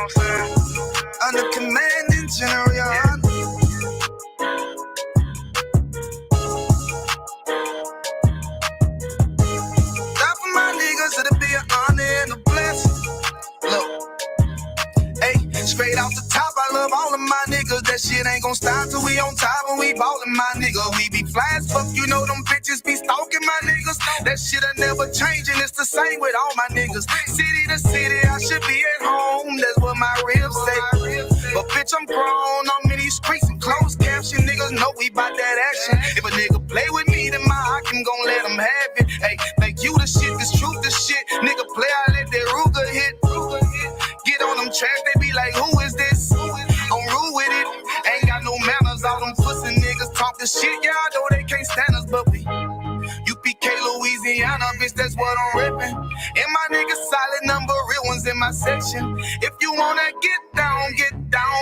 what I'm saying? Under commanding General Yohanna. Die for my niggas, it'll be an honor and a blessing. Look. Hey, straight off the top, I love all of my niggas. That shit ain't gon' stop till we on top and we ballin', my nigga. We be fly as fuck, you know them bitches be stalking my niggas. That shit'll never change and it's the same with all my niggas. City to city, I should be at home. That's what my ribs say. But bitch, I'm grown. I'm in these streets and closed caption. Niggas know we bout that action. If a nigga play with me, then my Hakim gon' let him have it. Hey, think you the shit, this truth the shit. Nigga play, I let that Ruger hit. Get on them tracks, they be like, who is this? I'm rude with it. Ain't got no manners. All them pussy niggas talking shit. Yeah, I know they can't stand us, but we U.P.K, Louisiana, bitch, that's what I'm rippin'. And my niggas solid number, real ones in my section. If you wanna get down,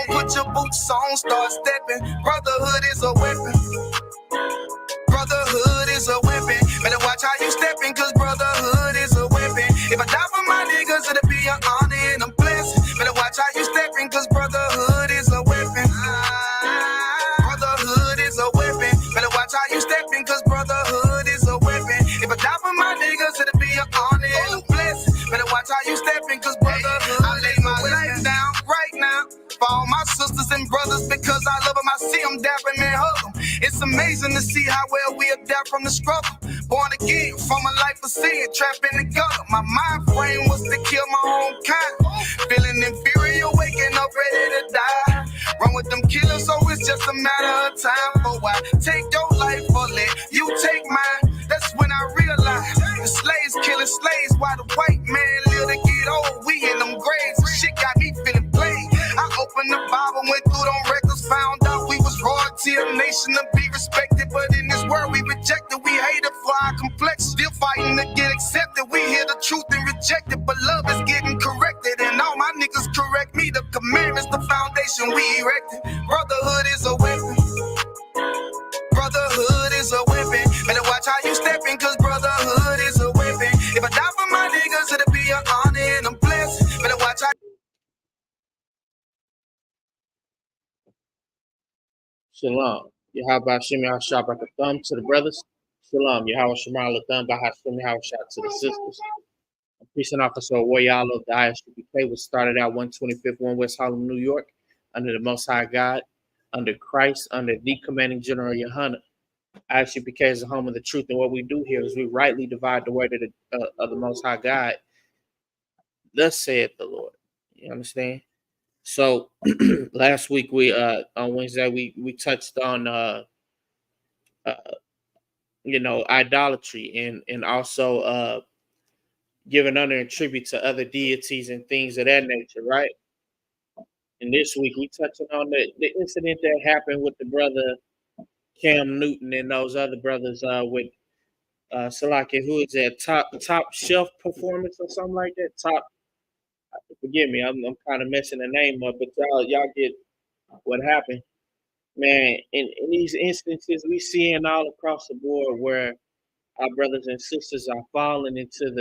put your boots on, start stepping. Brotherhood is a weapon. Brotherhood is a weapon. Better watch how you steppin', cause brotherhood is a weapon. If I die for my niggas, it'll be an honor and a blessing. Better watch how you steppin', cause brotherhood is a weapon. Brotherhood is a weapon. Better watch how you steppin', cause brotherhood is a weapon. If I die for my niggas, it'll be an honor and a blessing. Better watch how you steppin', cause brotherhood. I lay my life down right now for all my sisters and brothers, because I love them. I see them dapping and hug them. It's amazing to see how well we adapt from the struggle. Born again from a life of sin, trapped in the gutter. My mind frame was to kill my own kind. Feeling inferior, waking up ready to die. Run with them killers, so it's just a matter of time. For why take your life or let you take mine? That's when I realized the slaves killing slaves while the white man live to get old. We in them graves, and shit got me feeling played. I opened the Bible, went through them records, found out we was royalty, a nation to be respected. But in this world we rejected, we hated for our complex. Still fighting to get accepted. We hear the truth and reject it, but love is getting corrected. And all my niggas correct me. The commandments, the foundation we erected. Brotherhood is a weapon. Brotherhood is a weapon. Better watch how you steppin', cause brotherhood is a weapon. If I die for my niggas, it'll be an honor and a blessing. Better watch how. Shalom. Yahweh Shem Yahshua Thumb to the brothers. Shalom. Yahweh Shemal Thumb Bahashim Yahshua to the sisters. A precinct officer Royale of the I.S.U.P.K was started out 125th 1 West Harlem, New York, under the Most High God, under Christ, under the commanding General Yohanna. I.S.U.P.K is the home of the truth, and what we do here is we rightly divide the word of the Most High God. Thus saith the Lord. You understand? So last week we on Wednesday we touched on idolatry and also giving honor and tribute to other deities and things of that nature, right? And this week we touched on the incident that happened with the brother Cam Newton and those other brothers with Salaki, who is that top shelf performance or something like that. Forgive me, I'm kind of messing the name up, but y'all get what happened. Man, in these instances, we seeing all across the board where our brothers and sisters are falling into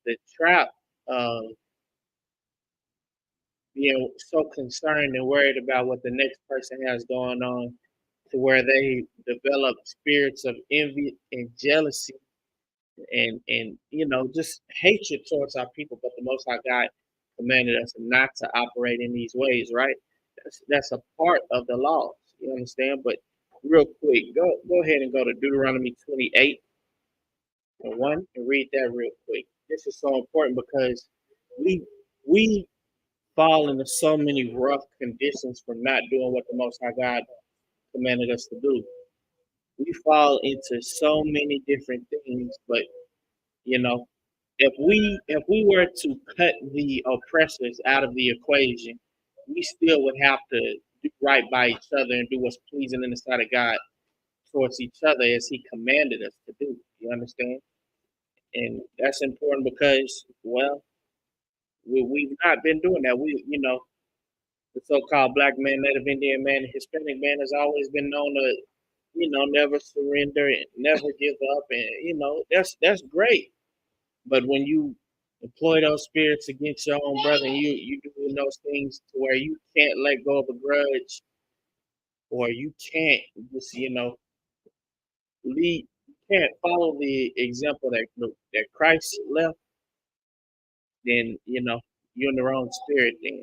the trap of being so concerned and worried about what the next person has going on, to where they develop spirits of envy and jealousy and just hatred towards our people. But the Most High God commanded us not to operate in these ways, right? That's a part of the laws, you understand? But real quick, go ahead and go to Deuteronomy 28 and 1 and read that real quick. This is so important because we fall into so many rough conditions from not doing what the Most High God commanded us to do. We fall into so many different things, but if we were to cut the oppressors out of the equation, we still would have to do right by each other and do what's pleasing in the sight of God towards each other as He commanded us to do. You understand? And that's important because, well, we've not been doing that. The so-called black man, Native Indian man, and Hispanic man has always been known to, never surrender and never give up. And, that's great. But when you employ those spirits against your own brother, and you doing those things to where you can't let go of a grudge, or you can't just lead, you can't follow the example that Christ left, then you're in the wrong spirit. Then,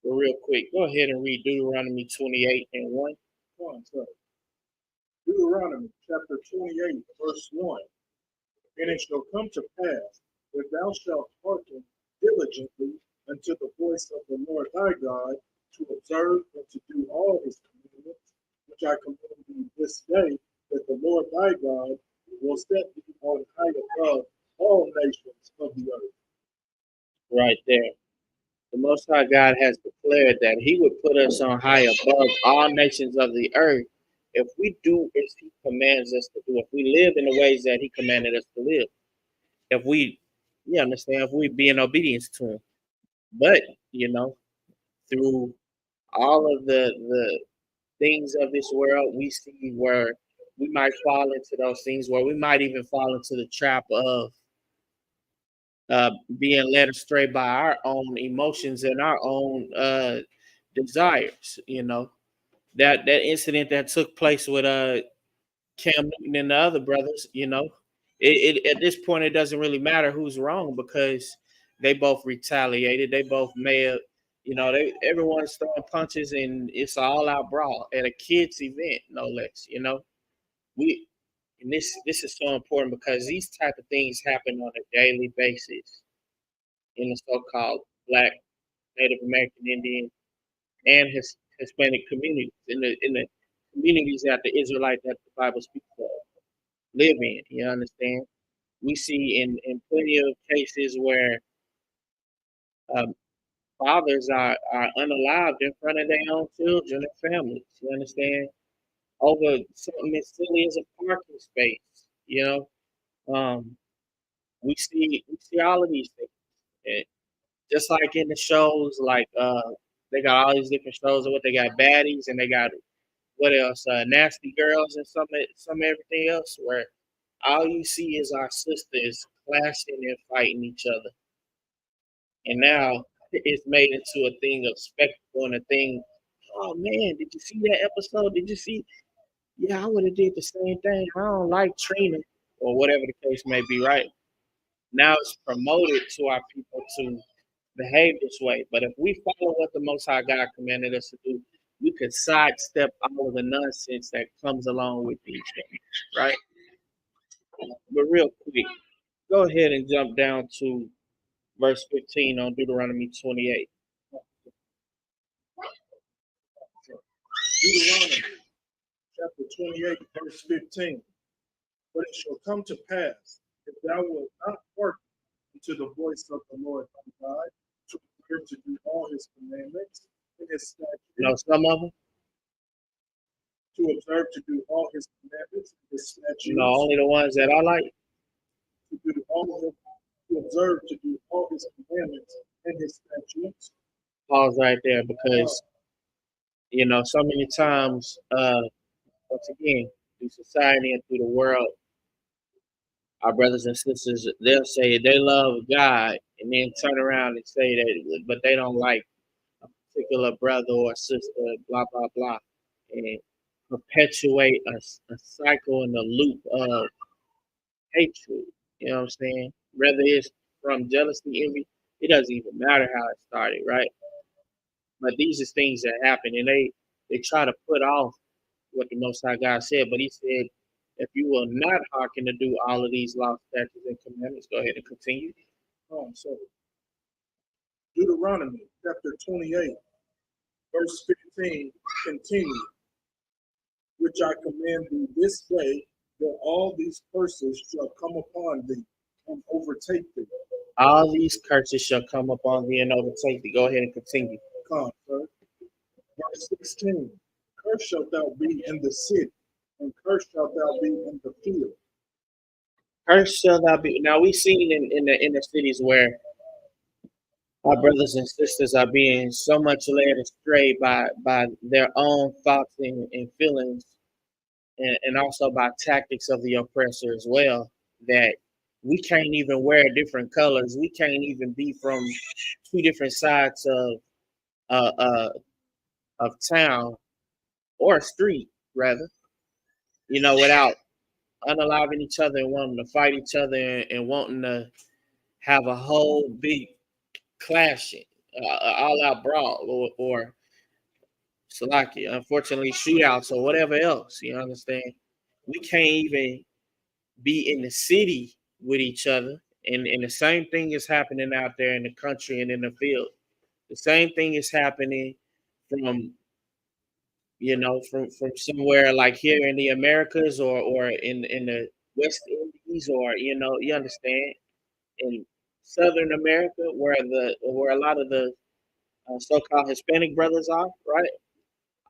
but real quick, go ahead and read Deuteronomy 28:1. Come on, so Deuteronomy chapter 28, verse 1. And it shall come to pass, if thou shalt hearken diligently unto the voice of the Lord thy God, to observe and to do all his commandments, which I command thee this day, that the Lord thy God will set thee on high above all nations of the earth. Right there. The Most High God has declared that He would put us on high above all nations of the earth if we do as He commands us to do, if we live in the ways that He commanded us to live, if we, you understand, if we be in obedience to Him. But, through all of the things of this world, we see where we might fall into those things, where we might even fall into the trap of being led astray by our own emotions and our own desires. That incident that took place with Cam Newton and the other brothers. At this point it doesn't really matter who's wrong, because they both retaliated. They both may have, everyone's throwing punches, and it's an all-out brawl at a kids event, no less. We and this is so important, because these type of things happen on a daily basis in the so-called Black, Native American, Indian, and Hispanic communities, in the communities that the Israelite, that the Bible speaks of, live in. You understand? We see in plenty of cases where um, fathers are unalived in front of their own children and families. You understand? Over something as silly as a parking space. Um, we see all of these things. And just like in the shows, like they got all these different shows of what they got, baddies, and they got what else, nasty girls, and some everything else, where all you see is our sisters clashing and fighting each other. And now it's made into a thing of spectacle and a thing. Oh man, did you see that episode? Did you see? Yeah, I would have did the same thing. I don't like Trina, or whatever the case may be. Right now, it's promoted to our people to behave this way. But if we follow what the Most High God commanded us to do, we could sidestep all of the nonsense that comes along with these things, right? But real quick, go ahead and jump down to verse 15 on Deuteronomy 28. Deuteronomy chapter 28, verse 15. But it shall come to pass, if thou wilt not hearken unto the voice of the Lord thy God, to observe to do all his commandments and his statutes, Some of them, to observe to do all his commandments and his statutes, only the ones that I like. to observe to do all his commandments and his statutes. Pause right there, because so many times, once again, through society and through the world, our brothers and sisters, they'll say they love God, and then turn around and say that, but they don't like a particular brother or sister, blah blah blah, and perpetuate a cycle and a loop of hatred. You know what I'm saying? Whether it's from jealousy, envy, it doesn't even matter how it started, right? But these are things that happen, and they try to put off what the Most High God said. But He said, if you will not hearken to do all of these laws, statutes, and commandments, go ahead and continue. So Deuteronomy chapter 28, verse 15 continue, which I command thee this day, that all these curses shall come upon thee and overtake thee. All these curses shall come upon thee and overtake thee. Go ahead and continue. Come, sir. Verse 16. Cursed shalt thou be in the city, and cursed shalt thou be in the field. Cursed shall thou be. Now we've seen in the inner cities where our brothers and sisters are being so much led astray by their own thoughts and feelings, and also by tactics of the oppressor as well, that we can't even wear different colors. We can't even be from two different sides uh, uh, of town or street, rather, without unaliving each other and wanting to fight each other and wanting to have a whole big clashing, all out brawl or Salaki, unfortunately, shootouts or whatever else. You understand? We can't even be in the city with each other. And the same thing is happening out there in the country and in the field. The same thing is happening from from somewhere like here in the Americas or in the West Indies or you understand in Southern America where a lot of the so-called Hispanic brothers are, right?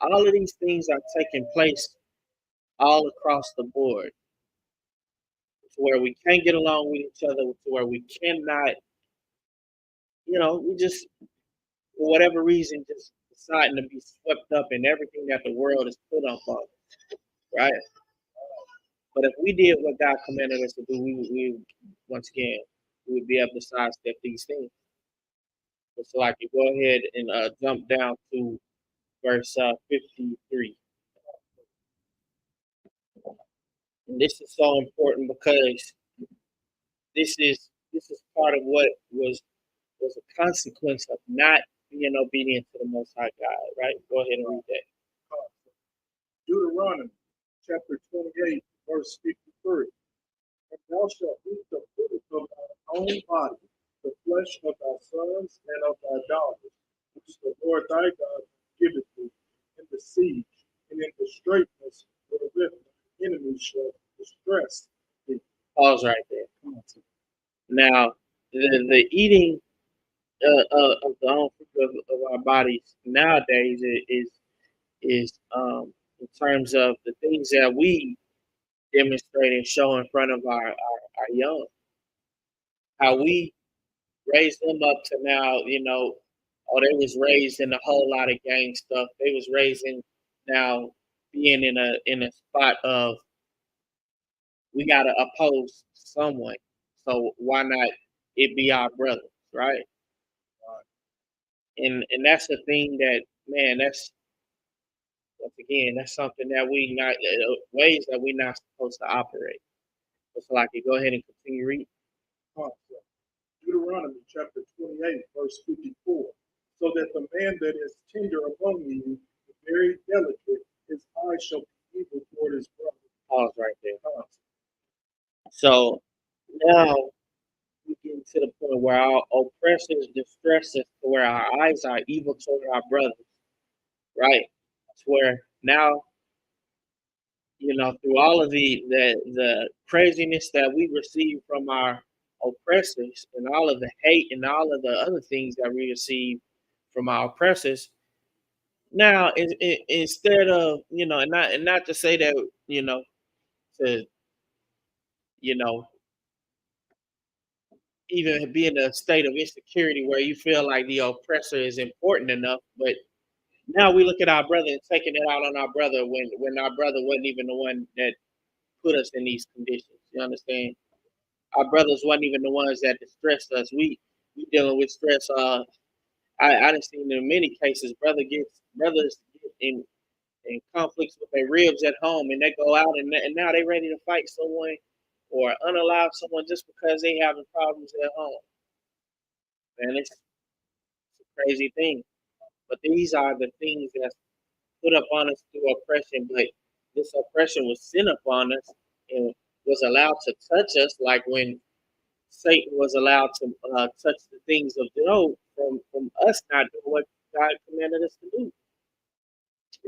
All of these things are taking place all across the board to where we can't get along with each other, to where we cannot, we just, for whatever reason, just deciding to be swept up in everything that the world is put up on, right? But if we did what God commanded us to do, we once again, we would be able to sidestep these things. So I could go ahead and jump down to verse 53. And this is so important because this is part of what was a consequence of not being obedient to the Most High God, right? Go ahead and read that. Deuteronomy chapter 28, verse 53. And thou shalt eat the fruit of thy own body, the flesh of thy sons and of thy daughters, which the Lord thy God giveth thee in the siege and in the straitness wherewith thy enemies shall distress thee. Pause right there. Now, the eating of the own fruit of our bodies nowadays is in terms of the things that we demonstrate and show in front of our young, how we raised them up to now, oh, they was raised in a whole lot of gang stuff. They was raised in now being in a spot of we gotta oppose someone. So why not it be our brothers, right? And that's the thing that, man, that's once again, that's something that we not ways that we're not supposed to operate. So like go ahead and continue reading. Deuteronomy chapter 28, verse 54. So that the man that is tender among you, very delicate, his eye shall be evil toward his brother. Pause right there. So now we get to the point where our oppressors distress us to where our eyes are evil toward our brothers, right? To where now, through all of the craziness that we receive from our oppressors and all of the hate and all of the other things that we receive from our oppressors, now instead of and not to say that to you know even be in a state of insecurity where you feel like the oppressor is important enough, but now we look at our brother and taking it out on our brother when our brother wasn't even the one that put us in these conditions. You understand? Our brothers wasn't even the ones that distressed us. We dealing with stress. I done seen in many cases brothers get in conflicts with their ribs at home, and they go out and now they ready to fight someone or unalive someone just because they having problems at home. Man, it's a crazy thing. But these are the things that's put upon us through oppression. But this oppression was sent upon us and was allowed to touch us, like when Satan was allowed to touch the things of Job from us not doing what God commanded us to do,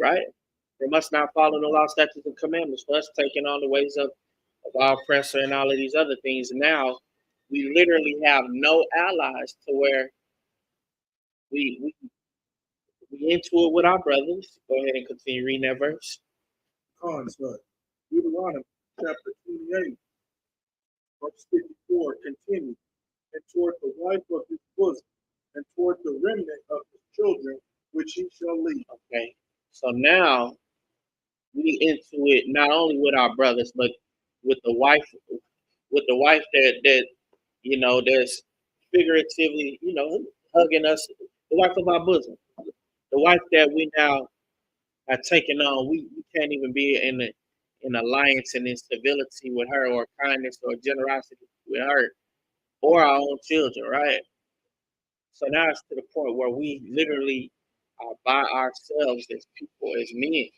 right? From us not following the law, statutes, and commandments, for us taking on the ways of our oppressor and all of these other things. Now we literally have no allies to where we into it with our brothers. Go ahead and continue reading that verse. Deuteronomy chapter 28, verse 54 continues. And toward the wife of his bosom, and toward the remnant of his children, which he shall leave. Okay. So now we into it not only with our brothers, but with the wife with the wife that you know that's figuratively, you know, hugging us, the wife of our bosom, the wife that we now are taking on. We can't even be in alliance and in civility with her, or kindness or generosity with her, or our own children, right? So now it's to the point where we literally are by ourselves as people, as men.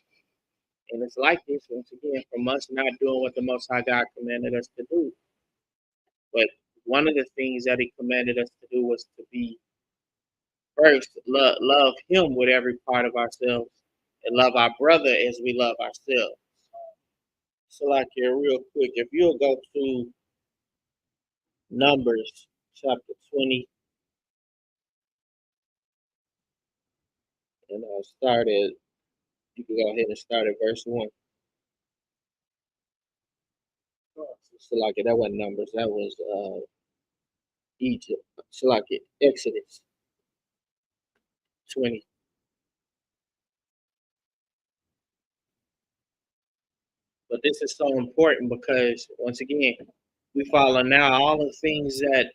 And it's like this, once again, from us not doing what the Most High God commanded us to do. But one of the things that He commanded us to do was to be first, love Him with every part of ourselves, and love our brother as we love ourselves. So, like here, real quick, if you'll go to Numbers chapter 20, and you can go ahead and start at verse 1. So, like that wasn't Numbers, that was Egypt. So, like Exodus 20. But this is so important because, once again, we follow now all the things that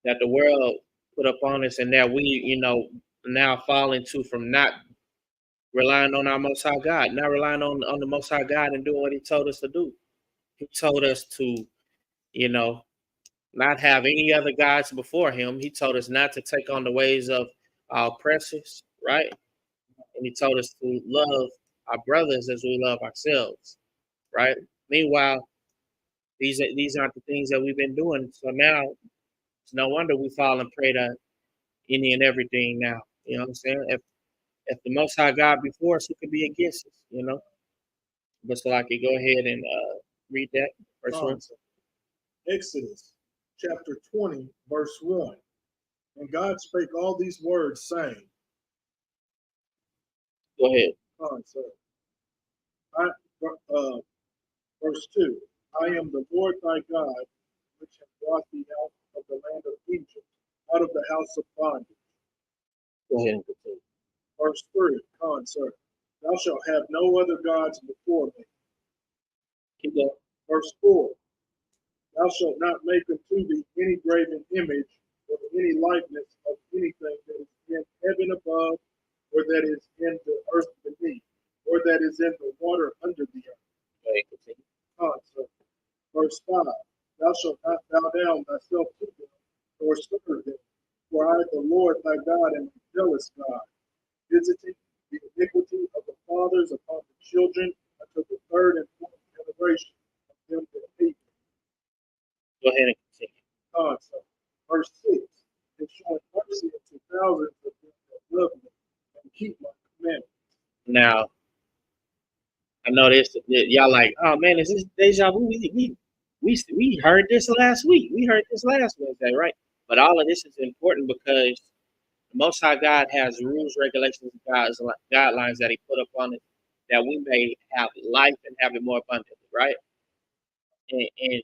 the world put up on us, and that we, you know, now fall into from not relying on our Most High God, not relying on the Most High God and doing what He told us to do. He told us to, you know, not have any other gods before Him. He told us not to take on the ways of our oppressors, right? And He told us to love our brothers as we love ourselves, right? Meanwhile, these aren't the things that we've been doing. So now it's no wonder we fall and prey to any and everything now. You know what I'm saying? If the Most High God before us, who could be against us? You know. But so I could go ahead and read that verse 1. Exodus chapter 20, verse 1. And God spake all these words, saying, Go ahead. Verse 2. I am the Lord thy God, which have brought thee out of the land of Egypt, out of the house of bondage. Go ahead and continue. Verse 3. Thou shalt have no other gods before me. Keep going. Verse 4. Thou shalt not make unto thee any graven image or any likeness of anything that is in heaven above, or that is in the earth beneath, or that is in the water under the earth. Go ahead, continue. Verse 5. Thou shalt not bow down thyself to them, nor serve them. For I, the Lord thy God, am a jealous God, visiting the iniquity of the fathers upon the children unto the third and fourth generation of them that hate me. Go ahead and continue. Verse 6. And showing mercy unto thousands of them that love me and keep my commandments. Now, I know this. Y'all like, oh man, is this deja vu? We heard this last week. We heard this last Wednesday, right? But all of this is important because the Most High God has rules, regulations, guidelines that He put upon it, that we may have life and have it more abundantly, right? And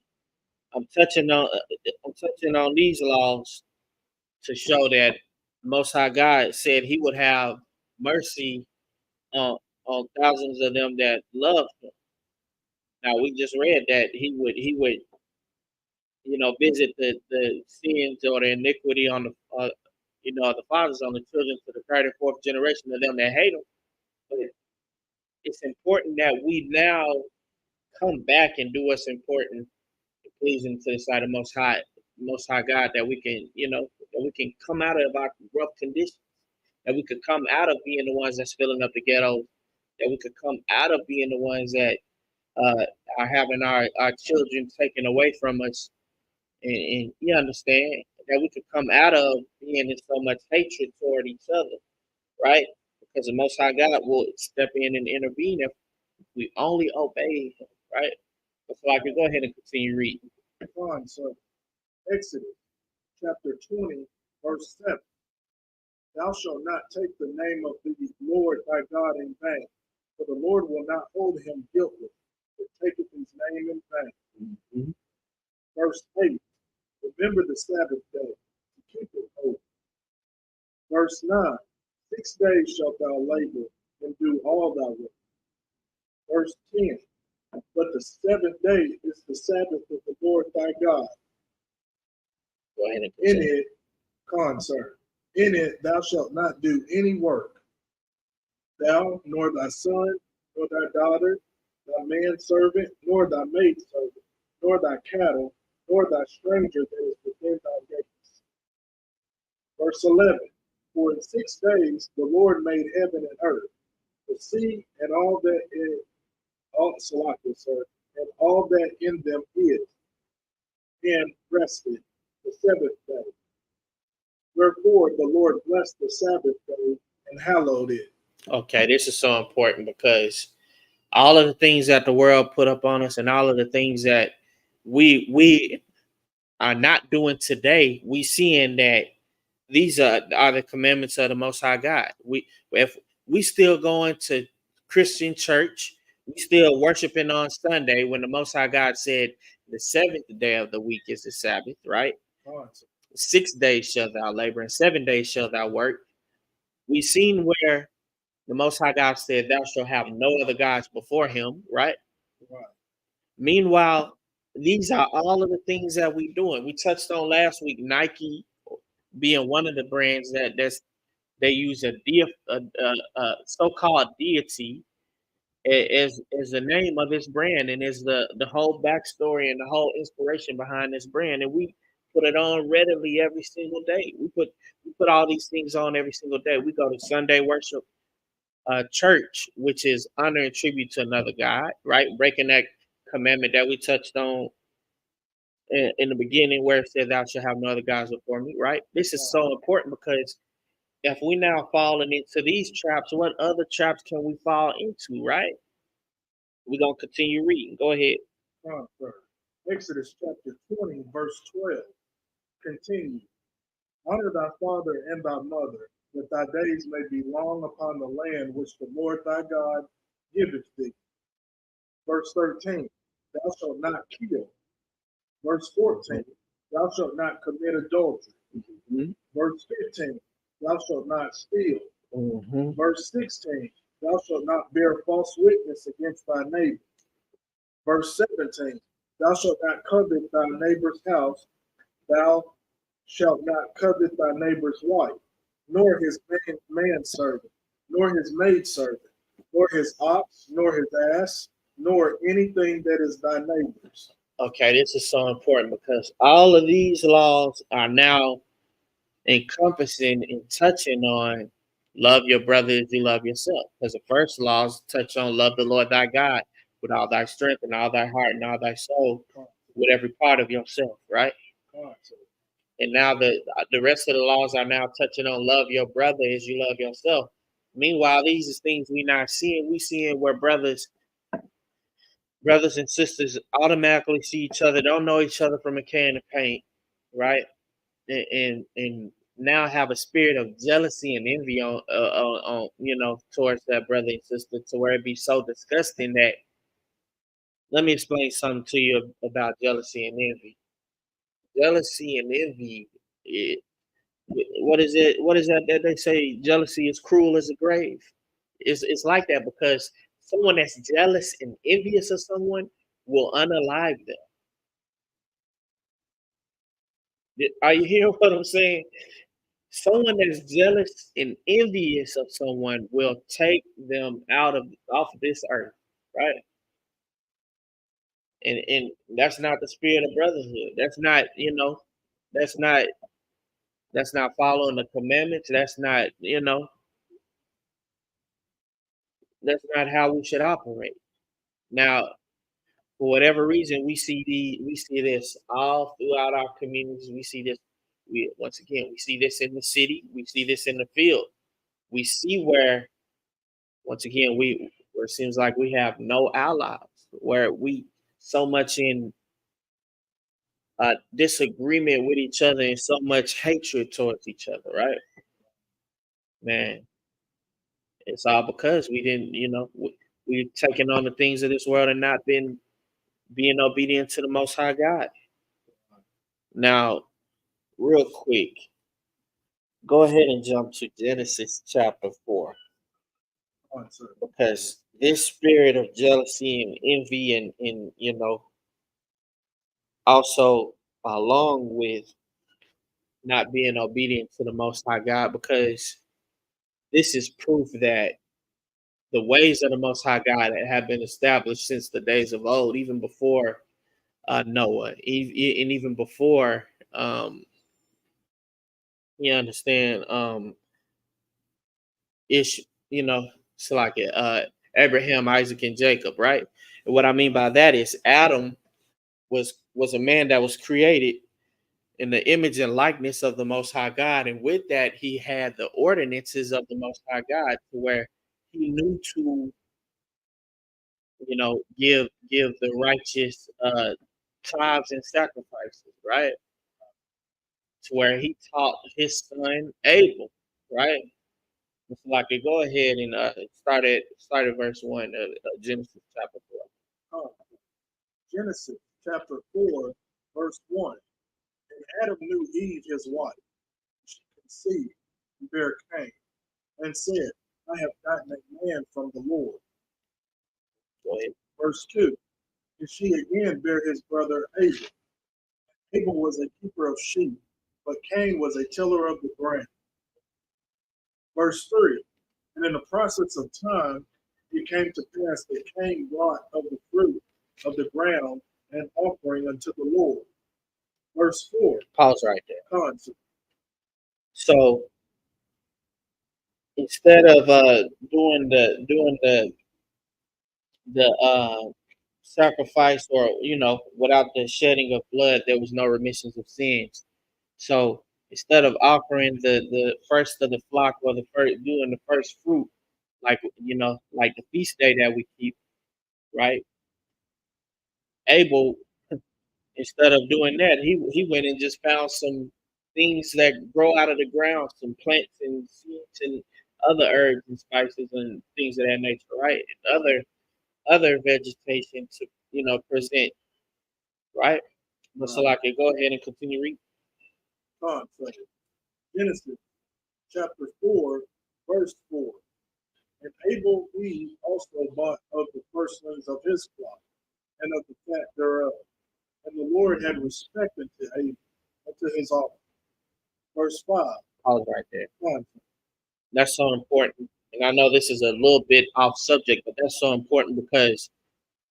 I'm touching on these laws to show that Most High God said He would have mercy on thousands of them that love Him. Now we just read that He would visit the sins or the iniquity on the fathers on the children to the third and fourth generation of them that hate Him. But it's important that we now come back and do what's important, pleasing to the sight of Most High God, that we can, that we can come out of our rough conditions, that we could come out of being the ones that's filling up the ghettos, that we could come out of being the ones that are having our children taken away from us, and you understand that we could come out of being in so much hatred toward each other, right? Because the Most High God will step in and intervene if we only obey Him, right? So I can go ahead and continue reading. Exodus chapter 20, verse 7. Thou shalt not take the name of the Lord thy God in vain, for the Lord will not hold him guiltless that taketh his name in vain. Mm-hmm. Verse 8. Remember the Sabbath day to keep it holy. Verse 9. 6 days shalt thou labor and do all thy work. Verse 10. But the seventh day is the Sabbath of the Lord thy God. Go ahead and In continue. it, concern. In it thou shalt not do any work, thou, nor thy son, nor thy daughter, thy manservant, nor thy maidservant, nor thy cattle, nor thy stranger that is within thy gates. Verse 11. For in 6 days the Lord made heaven and earth, the sea and all that in and all that in them is, and rested the seventh day. Wherefore the Lord blessed the Sabbath day and hallowed it. Okay, this is so important because all of the things that the world put up on us and all of the things that we are not doing today, we seeing that these are the commandments of the Most High God. If we still going to Christian church, we still worshiping on Sunday when the Most High God said the seventh day of the week is the Sabbath, right? 6 days shall thou labor and 7 days shall thou work. We seen where the Most High God said, "Thou shalt have no other gods before Him," right? Right. Meanwhile, these are all of the things that we doing. We touched on last week Nike being one of the brands they use a so-called deity as the name of this brand, and is the whole backstory and the whole inspiration behind this brand. And we put it on readily every single day. We put all these things on every single day. We go to Sunday worship, church, which is honor and tribute to another God, right? Breaking that commandment that we touched on in the beginning, where it said, "Thou shalt have no other gods before me," right? This is so important because if we now falling into these traps, what other traps can we fall into, right? We're gonna continue reading. Go ahead. Exodus chapter 20, verse 12. Continue. Honor thy father and thy mother, that thy days may be long upon the land which the Lord thy God giveth thee. Verse 13. Thou shalt not kill. Verse 14. Thou shalt not commit adultery. Mm-hmm. Verse 15. Thou shalt not steal. Mm-hmm. Verse 16. Thou shalt not bear false witness against thy neighbor. Verse 17. Thou shalt not covet thy neighbor's house. Thou shalt not covet thy neighbor's wife, nor his manservant, nor his maidservant, nor his ox, nor his ass, nor anything that is thy neighbor's. Okay, this is so important because all of these laws are now encompassing and touching on love your brother as you love yourself. Because the first laws touch on love the Lord thy God with all thy strength and all thy heart and all thy soul, with every part of yourself, right? And now the rest of the laws are now touching on love your brother as you love yourself. Meanwhile, these are things we not seeing. We seeing where brothers and sisters automatically see each other, don't know each other from a can of paint, right? And now have a spirit of jealousy and envy on towards that brother and sister, to where it be so disgusting that, let me explain something to you about jealousy and envy. Jealousy and envy, what is it? What is that they say? Jealousy is cruel as a grave. It's like that because someone that's jealous and envious of someone will unalive them. Are you hearing what I'm saying? Someone that's jealous and envious of someone will take them off of this earth, right? And that's not the spirit of brotherhood. That's not that's not following the commandments. That's not how we should operate. Now, for whatever reason, we see this all throughout our communities. We see this. We see this in the city. We see this in the field. We see where, once again, where it seems like we have no allies, where we so much in disagreement with each other and so much hatred towards each other, right? Man, it's all because we didn't, we've taken on the things of this world and not been being obedient to the Most High God. Now, real quick, go ahead and jump to Genesis chapter 4. Answer. because this spirit of jealousy and envy and also along with not being obedient to the Most High God, because this is proof that the ways of the Most High God have been established since the days of old, even before Noah, and even before you understand ish, it's like Abraham, Isaac, and Jacob, right? And what I mean by that is Adam was a man that was created in the image and likeness of the Most High God, and with that he had the ordinances of the Most High God, to where he knew to give the righteous tithes and sacrifices, right? To where he taught his son Abel, right? It's like go ahead and start at verse 1 of Genesis chapter 4. Genesis chapter 4, verse 1. And Adam knew Eve his wife. She conceived and bare Cain, and said, I have gotten a man from the Lord. Go ahead. Verse 2. And she again bare his brother Abel. Abel was a keeper of sheep, but Cain was a tiller of the ground. Verse 3. And in the process of time, it came to pass that Cain brought of the fruit of the ground an offering unto the Lord. Verse 4. Pause right there. Concept. So instead of doing the sacrifice, or without the shedding of blood, there was no remissions of sins. So instead of offering the first of the flock, or the first doing the first fruit, like the feast day that we keep, right? Abel, instead of doing that, he went and just found some things that grow out of the ground, some plants and seeds and other herbs and spices and things of that nature, right? And other vegetation to present, right? But so like go ahead and continue reading. Concept. Genesis chapter 4, verse 4. And Abel Eve also bought of the firstlings of his flock, and of the fat thereof. And the Lord had respect unto Abel, unto his offering. Verse 5. Pause right there. Concept. That's so important. And I know this is a little bit off subject, but that's so important because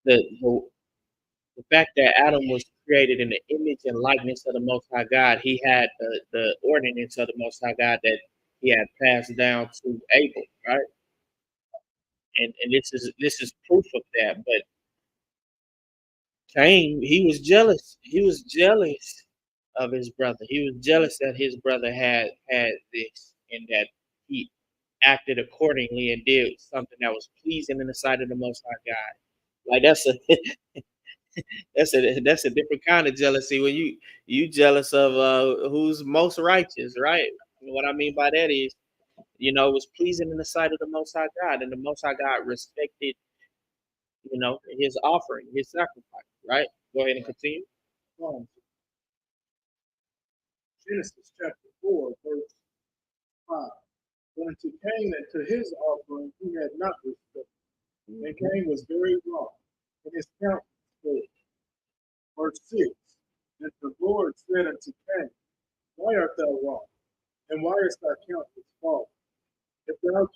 the fact that Adam was created in the image and likeness of the Most High God, he had the ordinance of the Most High God that he had passed down to Abel, right? And this is proof of that. But Cain, he was jealous. He was jealous of his brother. He was jealous that his brother had this, and that he acted accordingly and did something that was pleasing in the sight of the Most High God. Like that's a that's a different kind of jealousy, when you jealous of who's most righteous, right? And what I mean by that is, it was pleasing in the sight of the Most High God, and the Most High God respected, his offering, his sacrifice, right? Go ahead and continue. Concept. Genesis chapter 4, verse 5. But unto Cain and to his offering he had not respect. And Cain was very wroth, and his countenance failed. Verse 6. And the Lord said unto Cain, Why art thou wroth? And why is thy countenance fallen? If thou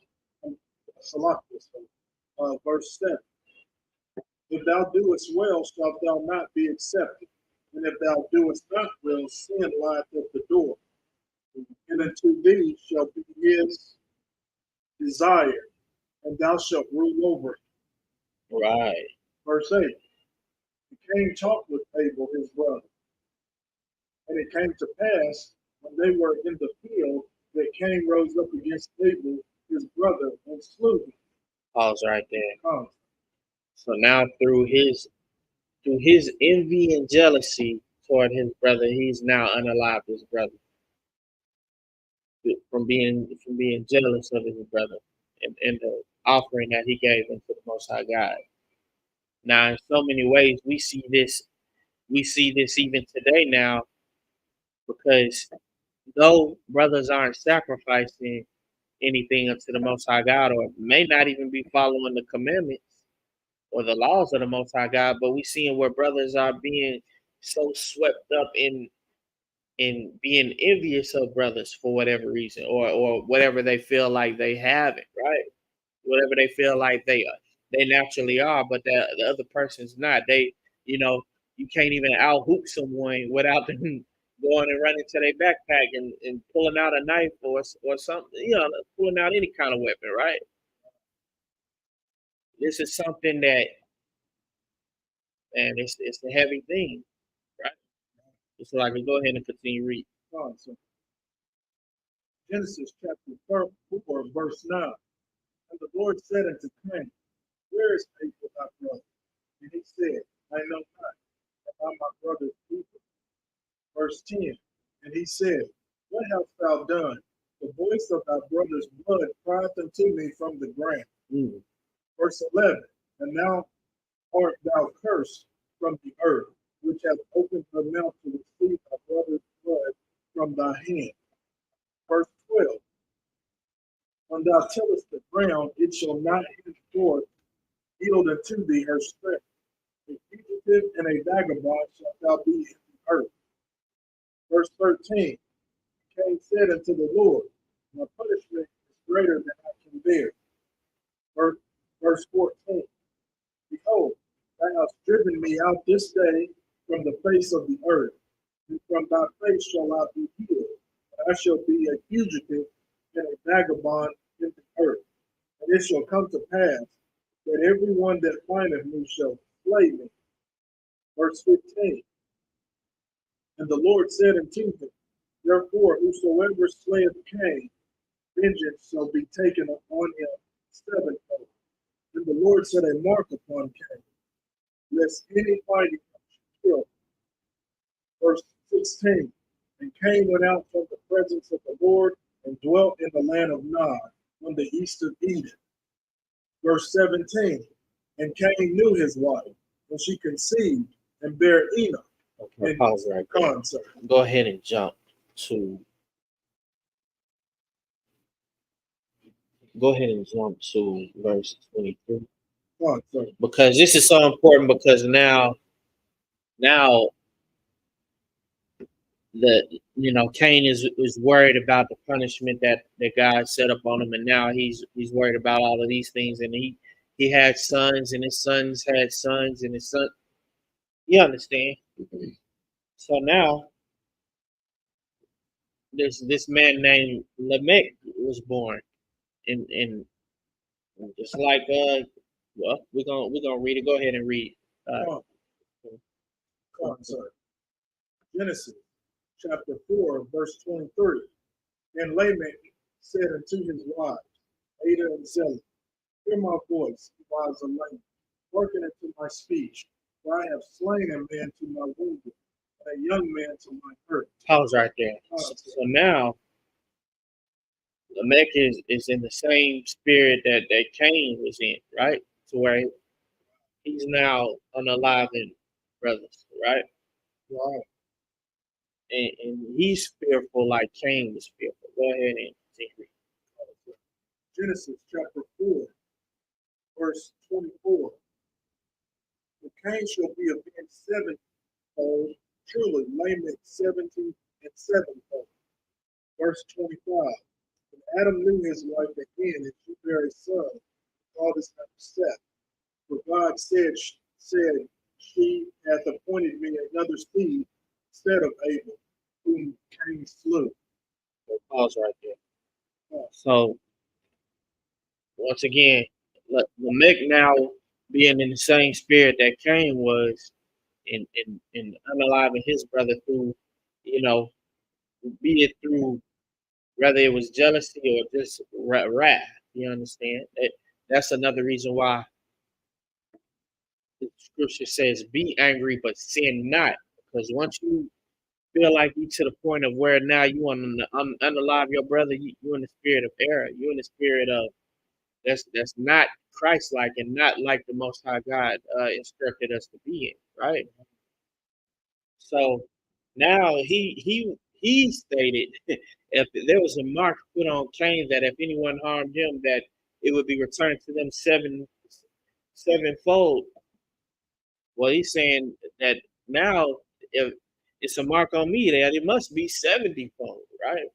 verse 7. If thou doest well, shalt thou not be accepted. And if thou doest not well, sin lieth at the door. And unto thee shall be his desire, and thou shalt rule over him. Right. Verse 8. And Cain talked with Abel his brother. And it came to pass, when they were in the field, that Cain rose up against Abel his brother and slew him. Pause right there. Concept. So now through his envy and jealousy toward his brother, he's now unalived his brother from being jealous of his brother, and the offering that he gave unto the Most High God. Now, in so many ways, we see this. We see this even today now, because though brothers aren't sacrificing, anything unto the Most High God, or may not even be following the commandments or the laws of the Most High God. But we seeing where brothers are being so swept up in being envious of brothers for whatever reason, or whatever they feel like they have it, right? Whatever they feel like they naturally are, but the other person's not. You know, you can't even out hoop someone without them going and running to their backpack and pulling out a knife or something, pulling out any kind of weapon, right? This is something that, man, it's a heavy thing, right? So I can go ahead and continue reading. So Genesis chapter 4, verse 9. And the Lord said unto Cain, where is Abel thy brother? And he said, I know not, about my brother's people. Verse 10. And he said, what hast thou done? The voice of thy brother's blood crieth unto me from the ground. Verse 11. And now art thou cursed from the earth, which hath opened her mouth to receive thy brother's blood from thy hand. Verse 12. When thou tillest the ground, it shall not henceforth yield unto thee her strength. A fugitive and a vagabond shalt thou be in the earth. Verse 13. Cain said unto the Lord, my punishment is greater than I can bear. Verse 14. Behold, thou hast driven me out this day from the face of the earth, and from thy face shall I be healed. I shall be a fugitive and a vagabond in the earth. And it shall come to pass that everyone that findeth me shall slay me. Verse 15. And the Lord said unto him, therefore, whosoever slayeth Cain, vengeance shall be taken upon him sevenfold. And the Lord set a mark upon Cain, lest any fighting should kill him. Verse 16. And Cain went out from the presence of the Lord and dwelt in the land of Nod, on the east of Eden. Verse 17. And Cain knew his wife, and she conceived and bare Enoch. Okay, pause right there. Go ahead and jump to verse 23. Because this is so important, because now Cain is worried about the punishment that God set up on him, and now he's worried about all of these things, and he had sons, and his sons had sons, and his son. You understand? So now this man named Lamech was born, and just like well, we're gonna read it. Go ahead and read. Genesis chapter 4, verse 23. And Lamech said unto his wives, Ada and Zillah, hear my voice, wives of Lamech, hearken unto my speech, for I have slain a man to my wounded, and a young man to my hurt. Pause right there. So now Lamech is in the same spirit that Cain was in, right? To where he's now unaliving brothers, right? Right. And he's fearful like Cain was fearful. Go ahead and continue. Genesis chapter 4, verse 24. The Cain shall be avenged sevenfold, truly Lamech 70 and sevenfold. Verse 25. And Adam knew his wife again, and she bare a son, and called his name Seth. For God said, she hath appointed me another seed instead of Abel, whom Cain slew. So pause right there. So once again, Lamech now being in the same spirit that Cain was, in unaliving his brother through, be it through, whether it was jealousy or just wrath. You understand? That's another reason why the scripture says, "Be angry, but sin not." Because once you feel like you to the point of where now you want to unalive your brother, you in the spirit of error. You in the spirit of that's not Christ-like and not like the Most High God instructed us to be in, right? So now he he stated if there was a mark put on Cain that if anyone harmed him, that it would be returned to them sevenfold. Well, he's saying that now if it's a mark on me, that it must be 70-fold, right?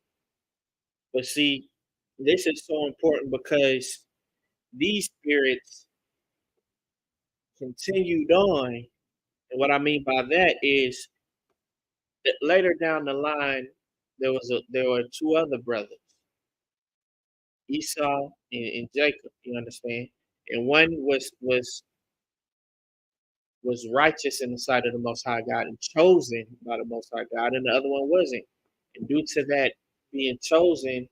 But see, this is so important because these spirits continued on. And what I mean by that is that later down the line, there were two other brothers, Esau and Jacob. You understand? And one was righteous in the sight of the Most High God and chosen by the Most High God, and the other one wasn't. And due to that being chosen,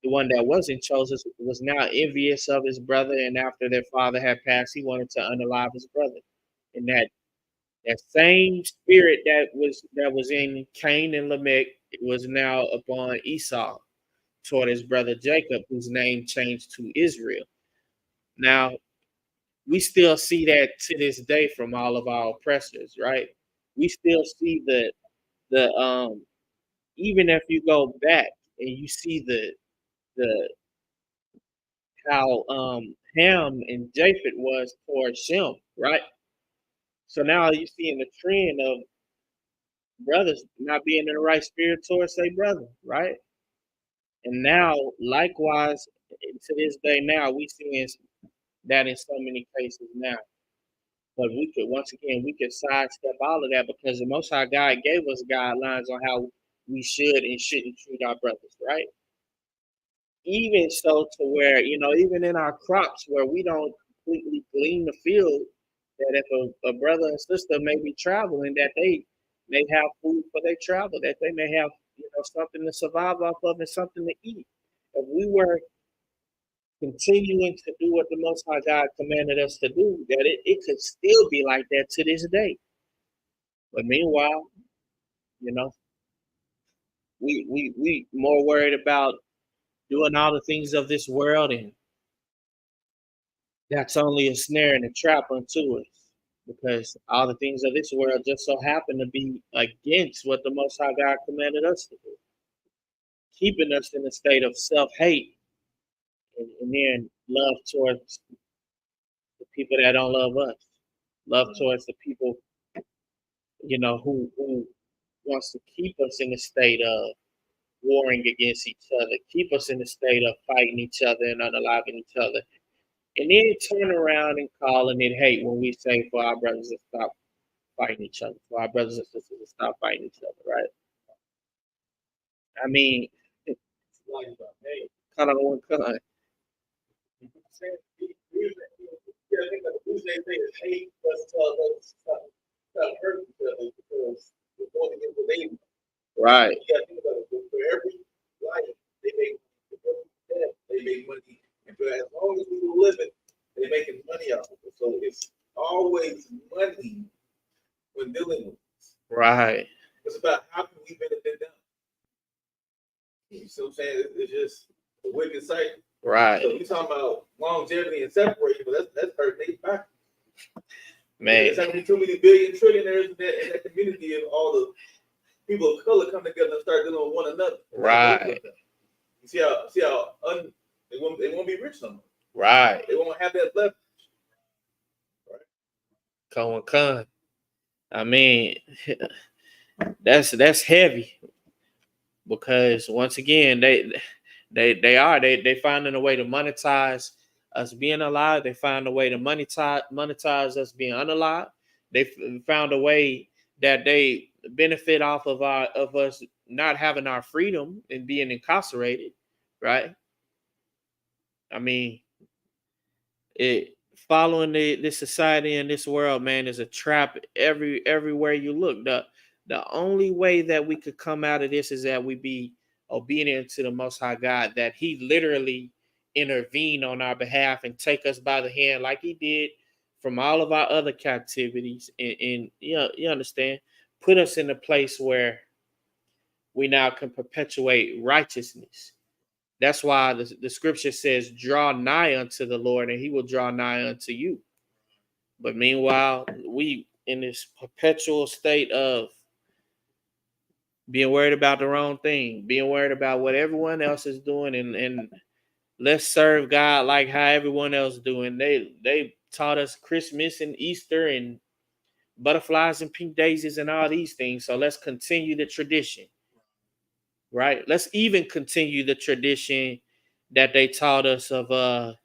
the one that wasn't chosen was now envious of his brother, and after their father had passed, he wanted to unalive his brother. And that same spirit that was in Cain and Lamech was now upon Esau toward his brother Jacob, whose name changed to Israel. Now, we still see that to this day from all of our oppressors, right? We still see the even if you go back and you see the how Ham and Japheth was towards Shem, right? So now you see in the trend of brothers not being in the right spirit towards their brother, right? And now, likewise, to this day, now we seeing that in so many cases now. But we could, once again, we could sidestep all of that because the Most High God gave us guidelines on how we should and shouldn't treat our brothers, right? Even so, to where even in our crops, where we don't completely glean the field, that if a brother and sister may be traveling, that they may have food for their travel, that they may have something to survive off of and something to eat. If we were continuing to do what the Most High God commanded us to do, that it could still be like that to this day. But meanwhile, you know, we more worried about doing all the things of this world, and that's only a snare and a trap unto us. Because all the things of this world just so happen to be against what the Most High God commanded us to do, keeping us in a state of self-hate and then love towards the people that don't love us, love towards the people who wants to keep us in a state of warring against each other, keep us in a state of fighting each other and unaliving each other, and then turn around and calling it hate when we say for our brothers to stop fighting each other, for our brothers and sisters to stop fighting each other, right? I mean, cut on one cut. Right. You gotta think about it. For every life, they make money. And for as long as we were living, they're making money off of it. So it's always money when dealing with this. Right. It's about how can we benefit them. You see what I'm saying? It's just a wicked cycle. Right. So we talking about longevity and separation, but that's hurting their back. Man. There's having too many billion trillionaires in that community, and all the people of color come together and start dealing with one another. Right. You see how they won't be rich no more. Right. They won't have that left. Right. Con. I mean, that's heavy because once again they finding a way to monetize us being alive. They find a way to monetize us being unalive. They found a way that they benefit off of us not having our freedom and being incarcerated, right? I mean, following this society and this world, man, is a trap everywhere you look. The only way that we could come out of this is that we be obedient to the Most High God, that He literally intervene on our behalf and take us by the hand like He did from all of our other captivities, and you understand, put us in a place where we now can perpetuate righteousness. That's why the scripture says, draw nigh unto the Lord and He will draw nigh unto you. But meanwhile, we in this perpetual state of being worried about the wrong thing, being worried about what everyone else is doing, and let's serve God like how everyone else doing. They taught us Christmas and Easter and butterflies and pink daisies and all these things. So let's continue the tradition, right? Let's even continue the tradition that they taught us of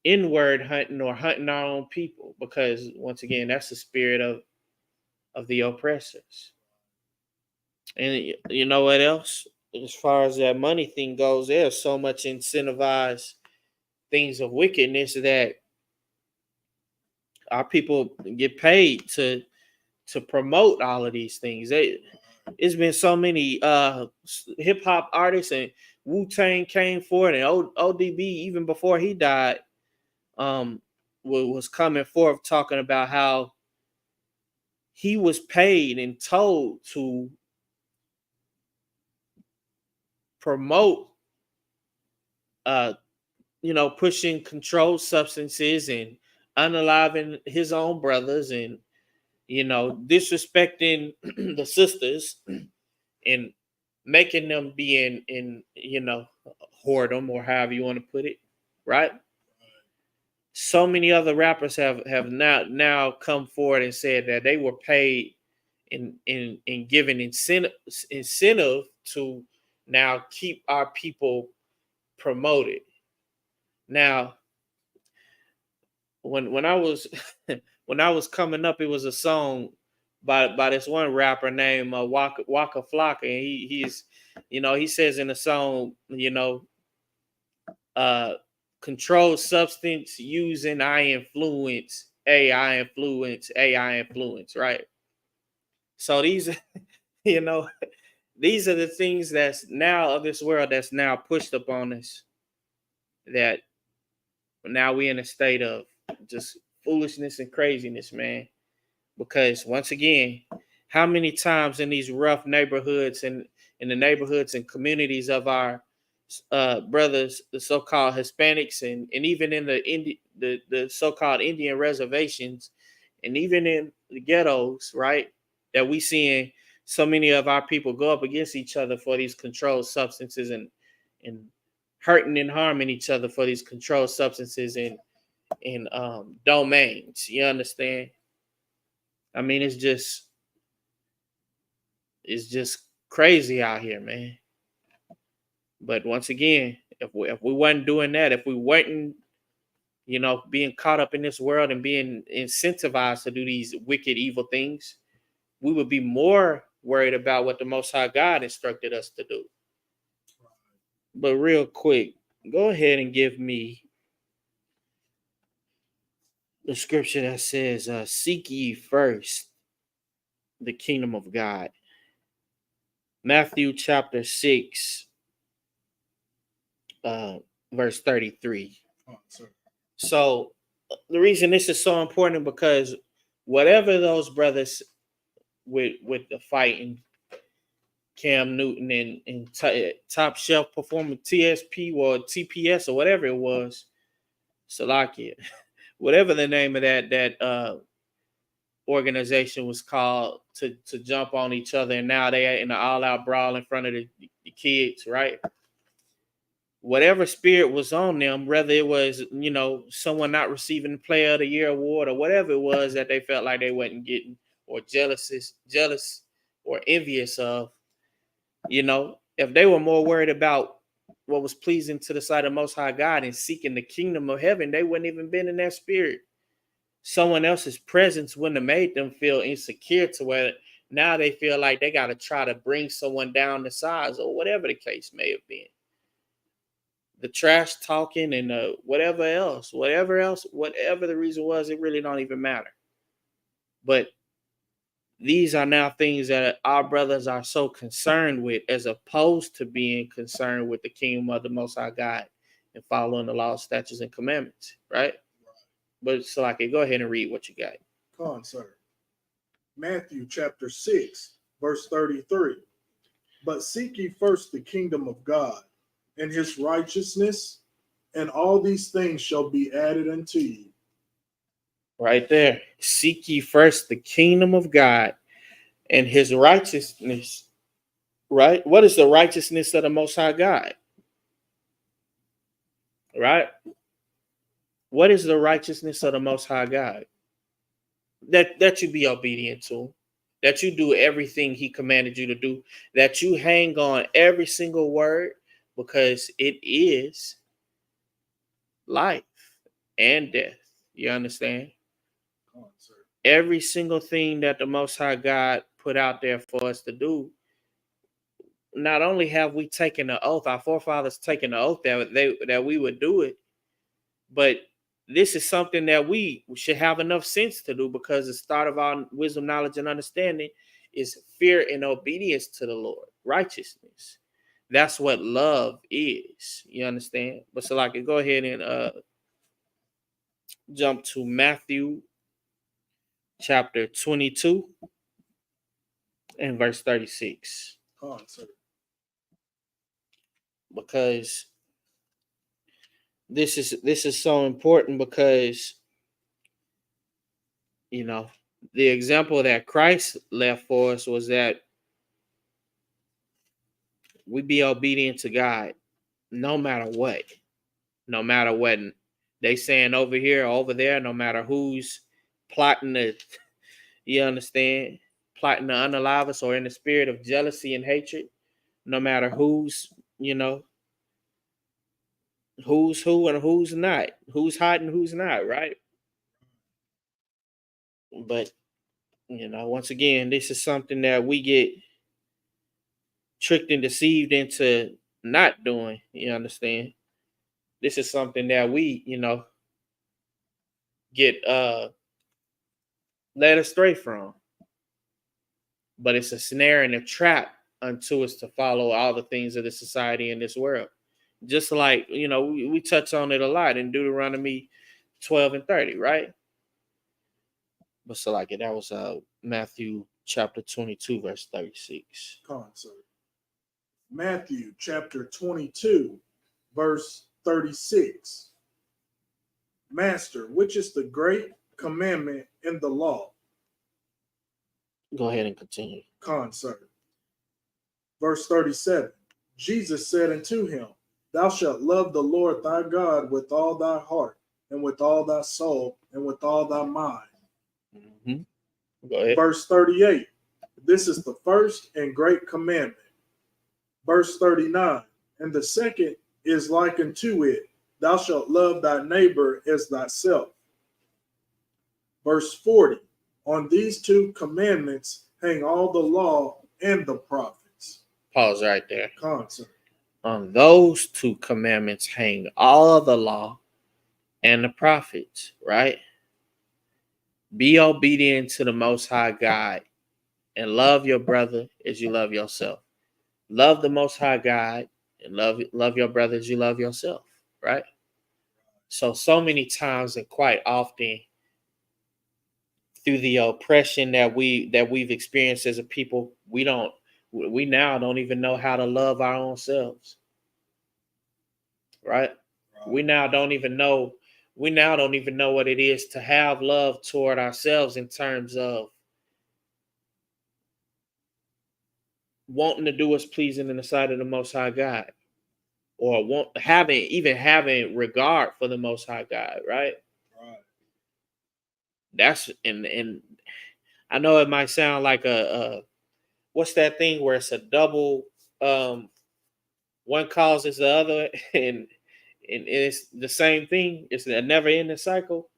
inward hunting or hunting our own people, because once again, that's the spirit of the oppressors. And you know what else? As far as that money thing goes, there's so much incentivized things of wickedness that our people get paid to promote all of these things. It's been so many hip hop artists, and Wu-Tang came forward, and ODB even before he died was coming forth talking about how he was paid and told to promote uh pushing controlled substances and unaliving his own brothers, and disrespecting the sisters, and making them be in whoredom, or however you want to put it, right? So many other rappers have now come forward and said that they were paid in giving incentive to now keep our people promoted. Now, when I was when I was coming up, it was a song by this one rapper named Waka Flocka, and he says in the song, uh controlled substance using AI influence, right? So these you know these are the things that's now of this world that's now pushed upon us, that now we in a state of just foolishness and craziness, man. Because once again, how many times in these rough neighborhoods and in the neighborhoods and communities of our brothers, the so-called Hispanics, and even in the so-called Indian reservations, and even in the ghettos, right? That we seeing so many of our people go up against each other for these controlled substances, and hurting and harming each other for these controlled substances and domains. You understand? I mean, it's just crazy out here, man. But once again, if we wasn't doing that, if we weren't, being caught up in this world and being incentivized to do these wicked, evil things, we would be more worried about what the Most High God instructed us to do. But real quick, go ahead and give me the scripture that says, "Seek ye first the kingdom of God." Matthew chapter 6, verse 33. So the reason this is so important, because whatever those brothers with the fighting, Cam Newton and top shelf performer TSP or TPS or whatever it was, Salakia, whatever the name of that organization was called, to jump on each other, and now they are in an all-out brawl in front of the kids, right? Whatever spirit was on them, whether it was, someone not receiving the Player of the Year award, or whatever it was that they felt like they wasn't getting, or jealous or envious of, if they were more worried about what was pleasing to the sight of Most High God and seeking the kingdom of heaven, they wouldn't even been in that spirit. Someone else's presence wouldn't have made them feel insecure to where now they feel like they got to try to bring someone down to size, or whatever the case may have been. The trash talking and whatever the reason was, it really don't even matter. But these are now things that our brothers are so concerned with, as opposed to being concerned with the kingdom of the Most High God and following the law, statutes, and commandments, right? But so I can go ahead and read what you got. Come on, sir. Matthew chapter 6, verse 33. But seek ye first the kingdom of God and his righteousness, and all these things shall be added unto you. Right there. Seek ye first the kingdom of God and his righteousness, right? What is the righteousness of the Most High God? Right? What is the righteousness of the Most High God? That you be obedient to him, that you do everything he commanded you to do, that you hang on every single word, because it is life and death. You understand? Come on, sir. Every single thing that the Most High God put out there for us to do, not only have we taken the oath, our forefathers taken the oath that we would do it, but this is something that we should have enough sense to do, because the start of our wisdom, knowledge, and understanding is fear and obedience to the Lord, righteousness. That's what love is. You understand? But so, like, go ahead and jump to Matthew chapter 22 and verse 36. Come on, sir. Because this is so important, because you know the example that Christ left for us was that we be obedient to God no matter what. No matter what they saying over here, over there, no matter who's plotting to, you understand, plotting to unalive us, or in the spirit of jealousy and hatred, no matter who's, who's who and who's not, who's hot and who's not, right? But, once again, this is something that we get tricked and deceived into not doing, you understand? This is something that we, get led astray from. But it's a snare and a trap unto us to follow all the things of the society in this world. Just like, we touch on it a lot in Deuteronomy 12 and 30, right? But so like it, that was Matthew chapter 22, verse 36. Come on, sir. Matthew chapter 22, verse 36. Master, which is the great commandment in the law? Go ahead and continue. Concert. Verse 37. Jesus said unto him, Thou shalt love the Lord thy God with all thy heart, and with all thy soul, and with all thy mind. Mm-hmm. Go ahead. Verse 38. This is the first and great commandment. Verse 39. And the second is like unto it, Thou shalt love thy neighbor as thyself. Verse 40. On these two commandments hang all the law and the prophets. Pause right there. Concert. On those two commandments hang all of the law and the prophets, right? Be obedient to the Most High God and love your brother as you love yourself. Love the Most High God and love your brother as you love yourself, right? So many times and quite often, through the oppression that we've experienced as a people, we now don't even know how to love our own selves, right? We now don't even know what it is to have love toward ourselves, in terms of wanting to do what's pleasing in the sight of the Most High God, or having regard for the Most High God, right? That's and I know it might sound like a what's that thing where it's a double, one causes the other, and it's the same thing. It's a never ending cycle.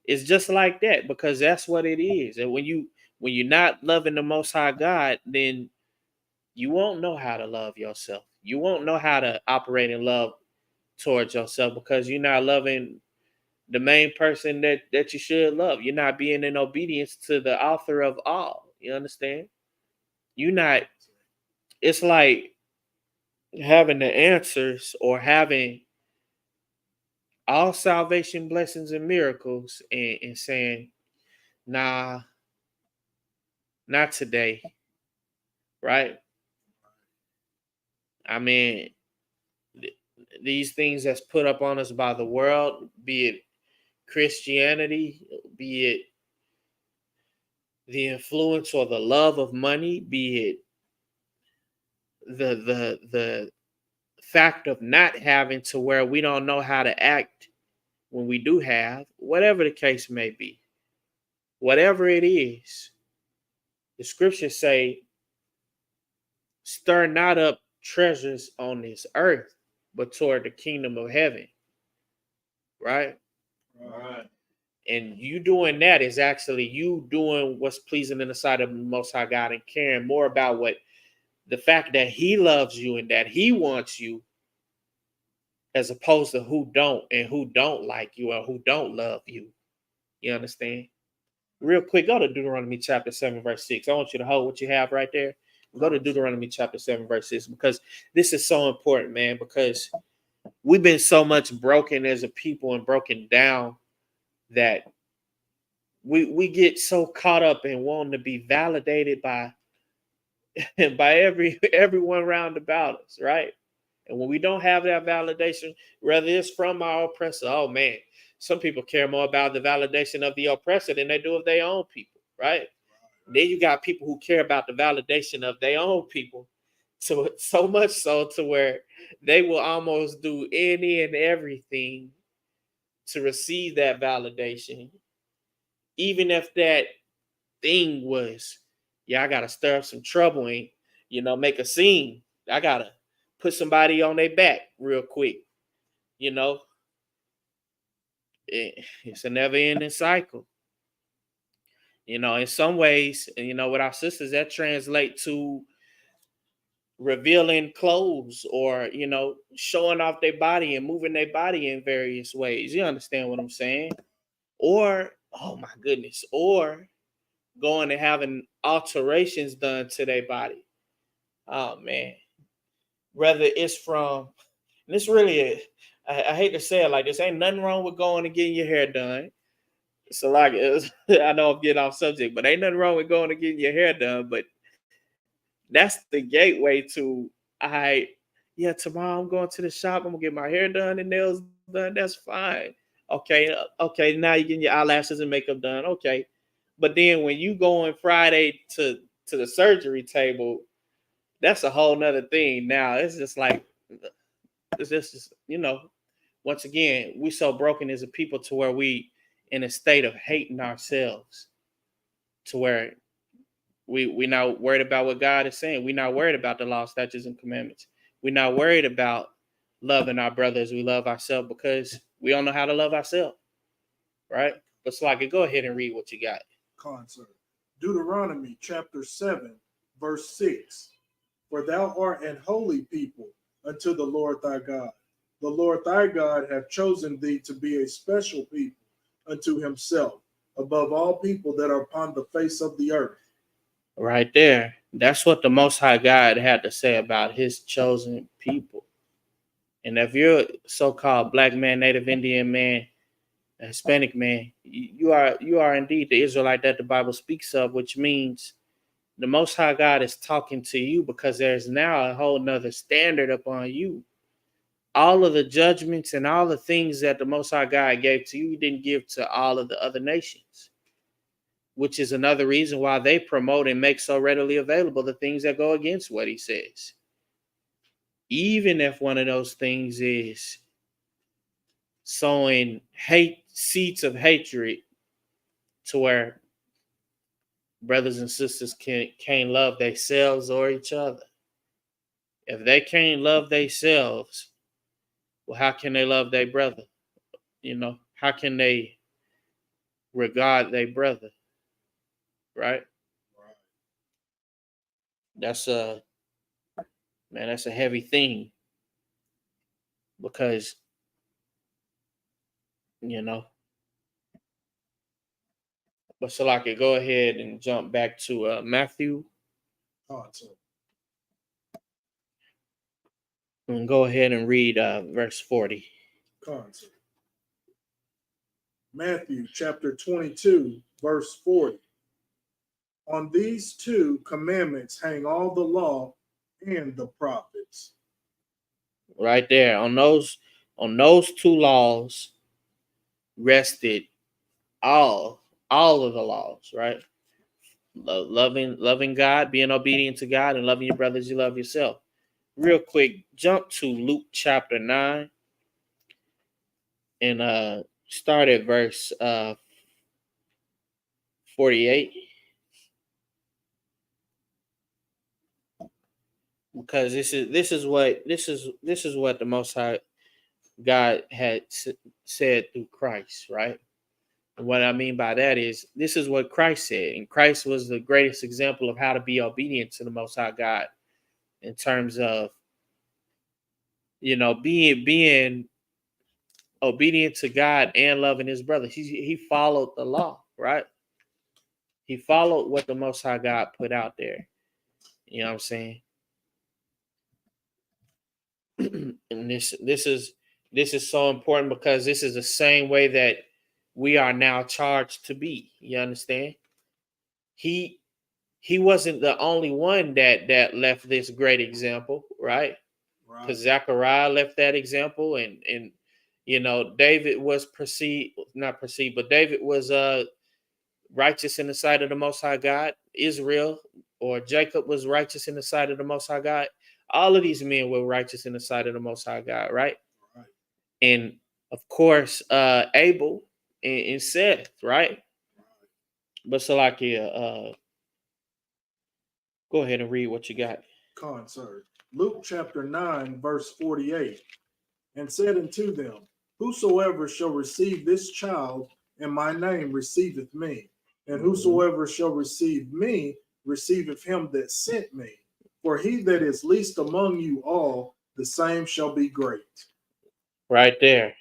It's just like that, because that's what it is. And when you're not loving the Most High God, then you won't know how to love yourself. You won't know how to operate in love towards yourself, because you're not loving the main person that you should love. You're not being in obedience to the author of all. You understand? You're not. It's like having the answers, or having all salvation, blessings, and miracles, and saying, nah, not today, right? I mean, these things that's put up on us by the world, be it Christianity, be it the influence or the love of money, be it the fact of not having to where we don't know how to act when we do have, whatever the case may be, whatever it is, the scriptures say, stir not up treasures on this earth, but toward the kingdom of heaven. Right? Right. And you doing that is actually you doing what's pleasing in the sight of the Most High God and caring more about what the fact that He loves you and that He wants you, as opposed to who don't like you or who don't love you. You understand? Real quick, go to Deuteronomy chapter 7, verse 6. I want you to hold what you have right there. Go to Deuteronomy chapter 7, verse 6, because this is so important, man, because we've been so much broken as a people and broken down that we get so caught up in wanting to be validated by everyone round about us, right? And when we don't have that validation, whether it's from our oppressor, oh man, some people care more about the validation of the oppressor than they do of their own people, right? Then you got people who care about the validation of their own people, so much so to where they will almost do any and everything to receive that validation, even if that thing was, yeah, I gotta stir up some trouble and make a scene. I gotta put somebody on their back real quick. It's a never-ending cycle. In some ways, with our sisters, that translate to revealing clothes or showing off their body and moving their body in various ways. You understand what I'm saying? Or, oh my goodness, or going and having alterations done to their body. Oh man. Whether it's from, and it's really, I hate to say it like this, ain't nothing wrong with going and getting your hair done. So like, I know I'm getting off subject, but ain't nothing wrong with going and getting your hair done. But that's the gateway to, yeah, tomorrow I'm going to the shop. I'm gonna get my hair done and nails done. That's fine. Okay. Now you're getting your eyelashes and makeup done. Okay, but then when you go on Friday to the surgery table, that's a whole nother thing. Now it's just like, it's just once again, we so broken as a people to where we in a state of hating ourselves, to where we not worried about what God is saying. We're not worried about the law, statutes, and commandments. We're not worried about loving our brothers. We love ourselves because we don't know how to love ourselves, right? But Slaka, go ahead and read what you got. Concert. Deuteronomy chapter 7, verse 6. For thou art an holy people unto the Lord thy God. The Lord thy God hath chosen thee to be a special people unto himself, above all people that are upon the face of the earth. Right there. That's what the Most High God had to say about his chosen people. And if you're a so-called black man, Native Indian man, a Hispanic man, you are indeed the Israelite that the Bible speaks of, which means the Most High God is talking to you because there's now a whole nother standard upon you. All of the judgments and all the things that the Most High God gave to you, he didn't give to all of the other nations, which is another reason why they promote and make so readily available the things that go against what he says. Even if one of those things is sowing hate, seeds of hatred, to where brothers and sisters can't love themselves or each other. If they can't love themselves, well, how can they love their brother? How can they regard their brother? Right? That's a heavy thing, because but so I could go ahead and jump back to Matthew. Concert. And go ahead and read verse 40. Concert. Matthew chapter 22, verse 40. On these two commandments hang all the law and the prophets. Right there, on those two laws rested all of the laws, right? Loving God, being obedient to God, and loving your brothers, you love yourself. Real quick, jump to Luke chapter 9 and start at verse 48. Because this is what the Most High God had said through Christ, right? And what I mean by that is this is what Christ said, and Christ was the greatest example of how to be obedient to the Most High God in terms of being obedient to God and loving His brother. He followed the law, right? He followed what the Most High God put out there. You know what I'm saying? And this is so important because this is the same way that we are now charged to be. You understand? He wasn't the only one that left this great example, right? Because Zechariah left that example, and David was but David was righteous in the sight of the Most High God. Israel or Jacob was righteous in the sight of the Most High God. All of these men were righteous in the sight of the Most High God, right? And of course, Abel and Seth, right? But Salakia, go ahead and read what you got. Sir. Luke chapter 9, verse 48, and said unto them, whosoever shall receive this child in my name receiveth me, and whosoever shall receive me receiveth him that sent me. For he that is least among you all, the same shall be great. Right there.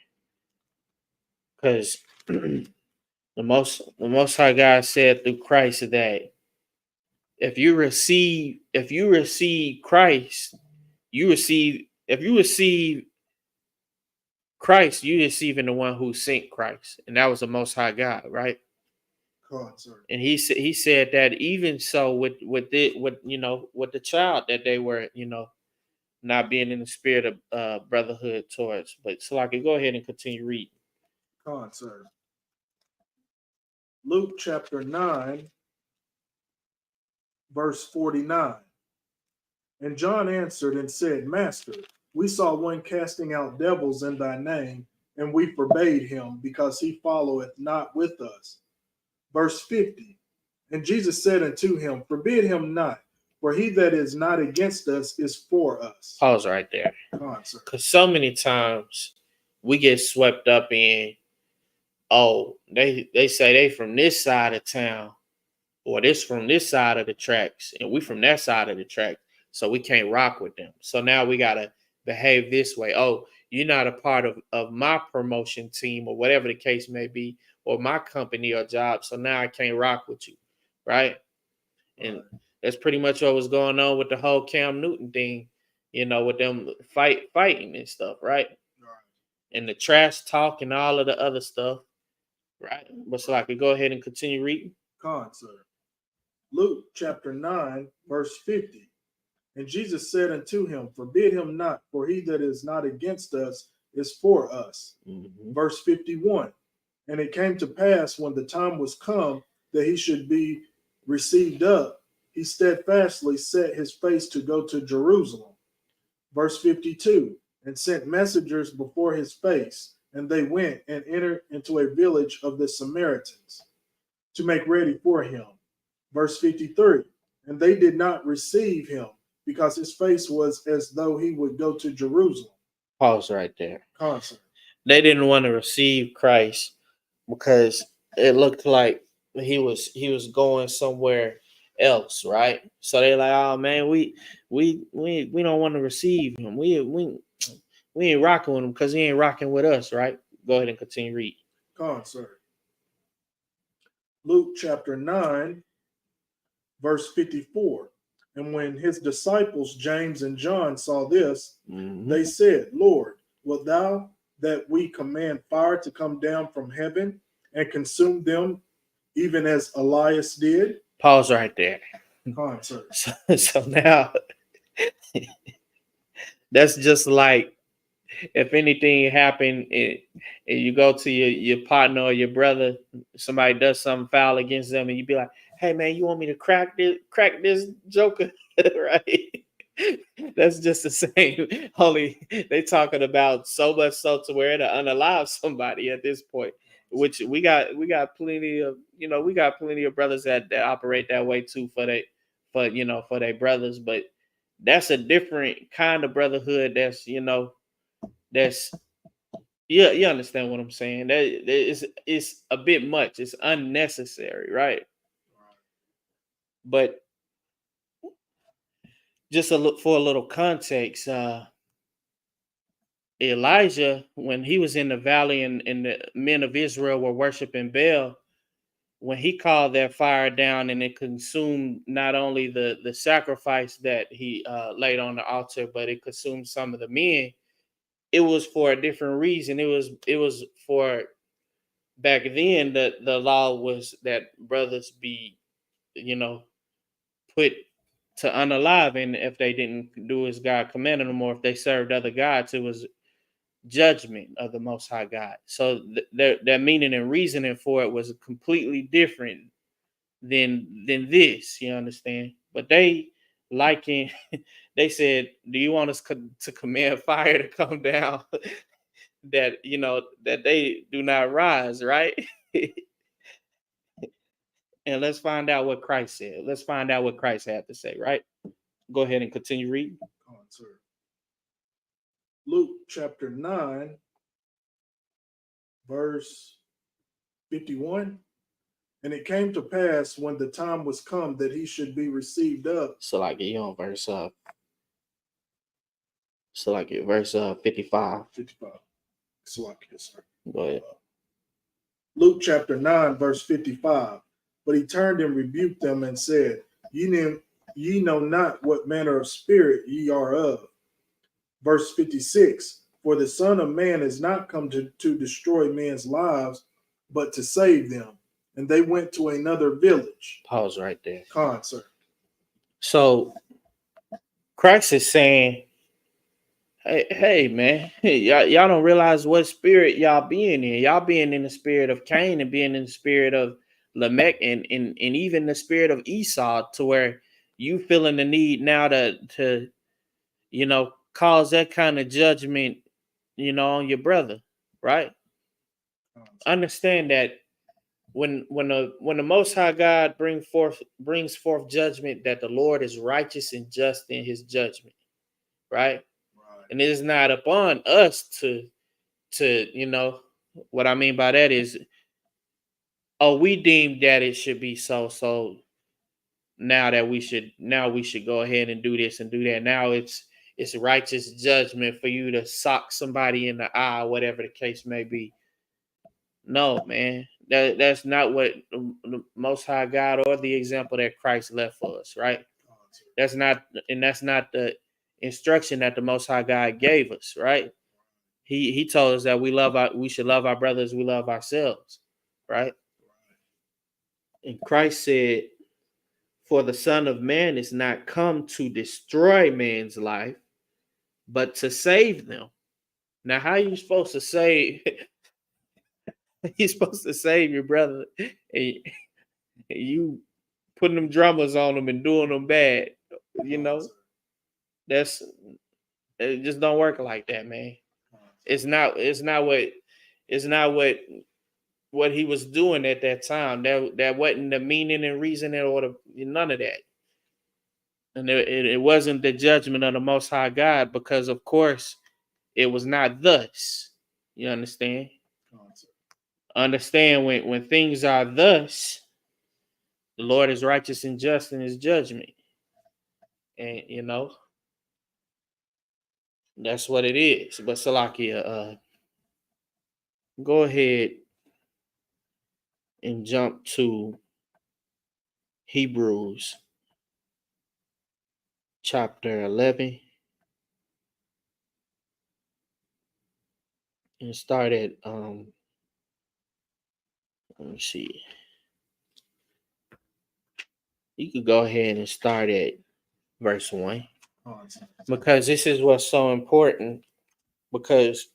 Because the most High God said through Christ that if you receive Christ, if you receive Christ, you receiving the one who sent Christ, and that was the Most High God, right? Sir. And he said that even so with the child that they were not being in the spirit of brotherhood towards. But so I could go ahead and continue reading. Sir. Luke chapter 9, verse 49. And John answered and said, Master, we saw one casting out devils in thy name, and we forbade him, because he followeth not with us. Verse 50. And Jesus said unto him, forbid him not, for he that is not against us is for us. Pause right there. Because so many times we get swept up in, they say they from this side of town, or this from this side of the tracks, and we from that side of the track, so we can't rock with them. So now we gotta behave this way. Oh, you're not a part of my promotion team, or whatever the case may be, or my company or job, so now I can't rock with you, right? And that's pretty much what was going on with the whole Cam Newton thing, with them fighting and stuff, right? And the trash talk and all of the other stuff, right? But so I could go ahead and continue reading. Sir. Luke chapter 9, verse 50. And Jesus said unto him, forbid him not, for he that is not against us is for us. Verse 51. And it came to pass, when the time was come that he should be received up, he steadfastly set his face to go to Jerusalem. Verse 52. And sent messengers before his face, and they went and entered into a village of the Samaritans to make ready for him. Verse 53. And they did not receive him, because his face was as though he would go to Jerusalem. Pause right there. Sir. They didn't want to receive Christ because it looked like he was going somewhere else, right? So they're like, oh man, we don't want to receive him. We ain't rocking with him because he ain't rocking with us, right? Go ahead and continue read. Sir. Luke chapter 9, verse 54. And when his disciples, James and John, saw this, they said, Lord, wilt thou that we command fire to come down from heaven and consume them, even as Elias did? Pause right there. Sir. So now, that's just like if anything happened and you go to your partner or your brother, somebody does something foul against them, and you be like, hey man, you want me to crack this joker? Right? That's just the same. Only they talking about so much so to where to unalive somebody at this point. Which we got plenty of, we got plenty of brothers that operate that way too for their brothers, but that's a different kind of brotherhood. That's yeah, you understand what I'm saying. That it's a bit much. It's unnecessary, right? But just for a little context, Elijah, when he was in the valley and the men of Israel were worshiping Baal, when he called that fire down and it consumed not only the sacrifice that he laid on the altar, but it consumed some of the men. It was for a different reason. It was for back then the law was that brothers be, put to unalive, and if they didn't do as God commanded them, or if they served other gods, it was judgment of the Most High God. So their meaning and reasoning for it was completely different than this. You understand? But they liking, they said, "Do you want us to command fire to come down that that they do not rise?" Right? And let's find out what Christ said. Let's find out what Christ had to say. Right? Go ahead and continue reading. Luke chapter 9, verse 51. And it came to pass when the time was come that he should be received up. So like you on verse 55. 55. So like yes, sir. Go ahead. Luke chapter 9, verse 55. But he turned and rebuked them and said, Ye know not what manner of spirit ye are of. Verse 56. For the Son of Man is not come to destroy men's lives, but to save them. And they went to another village. Pause right there. Sir. So Christ is saying, hey man, y'all don't realize what spirit y'all being in. Y'all being in the spirit of Cain and being in the spirit of Lamech and even the spirit of Esau, to where you feeling the need now to cause that kind of judgment, on your brother, right? Understand that when the Most High God brings forth judgment, that the Lord is righteous and just in His judgment, right? And it is not upon us to what I mean by that is, we deem that it should be so now we should go ahead and do this and do that. Now it's righteous judgment for you to sock somebody in the eye, whatever the case may be. No, man, that's not what the Most High God or the example that Christ left for us, right? That's not the instruction that the Most High God gave us, right? He told us that we should love our brothers, we love ourselves, right? And Christ said, "For the Son of Man is not come to destroy man's life, but to save them." Now, how are you supposed to save? You're supposed to save your brother, and you putting them drummers on them and doing them bad. That's it. Just don't work like that, man. It's not what he was doing at that time. That wasn't the meaning and reasoning or none of that. And it wasn't the judgment of the Most High God, because of course it was not thus. You understand? Understand when things are thus, the Lord is righteous and just in His judgment, and that's what it is. But Salakia, go ahead and jump to Hebrews chapter 11 and start at let me see. You could go ahead and start at verse 1, because this is what's so important, because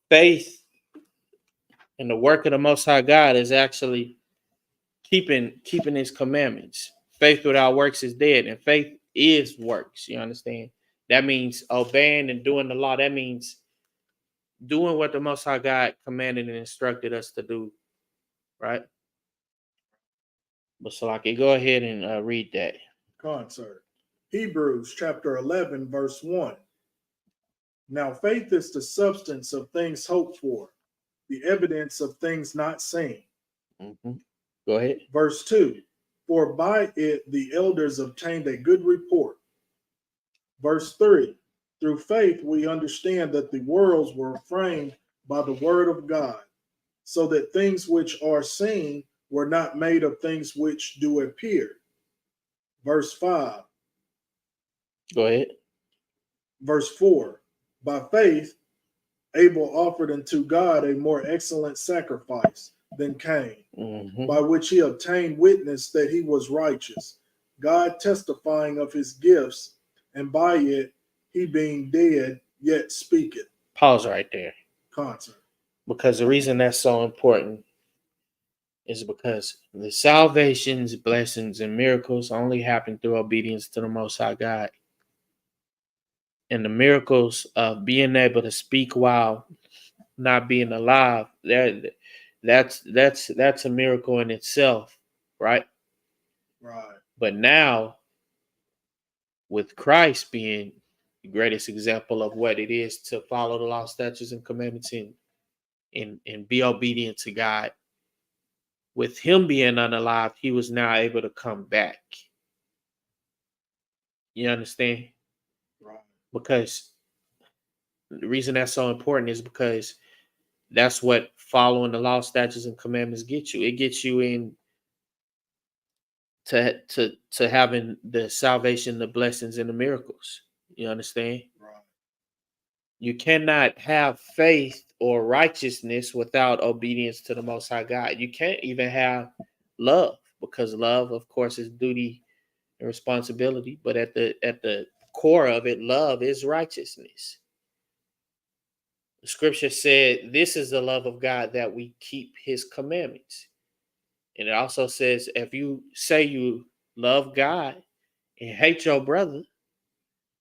faith and the work of the Most High God is actually keeping his commandments. Faith without works is dead, and faith is works. You understand? That means obeying and doing the law. That means doing what the Most High God commanded and instructed us to do, right? But Salaki, go ahead and read that. Concert. Hebrews chapter 11, verse 1. Now faith is the substance of things hoped for, the evidence of things not seen. Mm-hmm. Go ahead. Verse 2. For by it the elders obtained a good report. Verse 3. Through faith we understand that the worlds were framed by the word of God, so that things which are seen were not made of things which do appear. Verse 5. Go ahead. Verse 4. By faith Abel offered unto God a more excellent sacrifice than Cain, by which he obtained witness that he was righteous, God testifying of his gifts, and by it he being dead yet speaketh. Pause right there. Concert. Because the reason that's so important is because the salvations, blessings, and miracles only happen through obedience to the Most High God. And the miracles of being able to speak while not being alive, that's a miracle in itself, right? Right. But now, with Christ being the greatest example of what it is to follow the law, statutes, and commandments and be obedient to God, with him being unalive, he was now able to come back. You understand? Right. Because the reason that's so important is because that's what following the law, statutes, and commandments get you. It gets you in to having the salvation, the blessings, and the miracles. You understand? Right. You cannot have faith or righteousness without obedience to the Most High God. You can't even have love, because love, of course, is duty and responsibility. But at the core of it, love is righteousness. The scripture said, "This is the love of God, that we keep his commandments." And it also says, if you say you love God and hate your brother,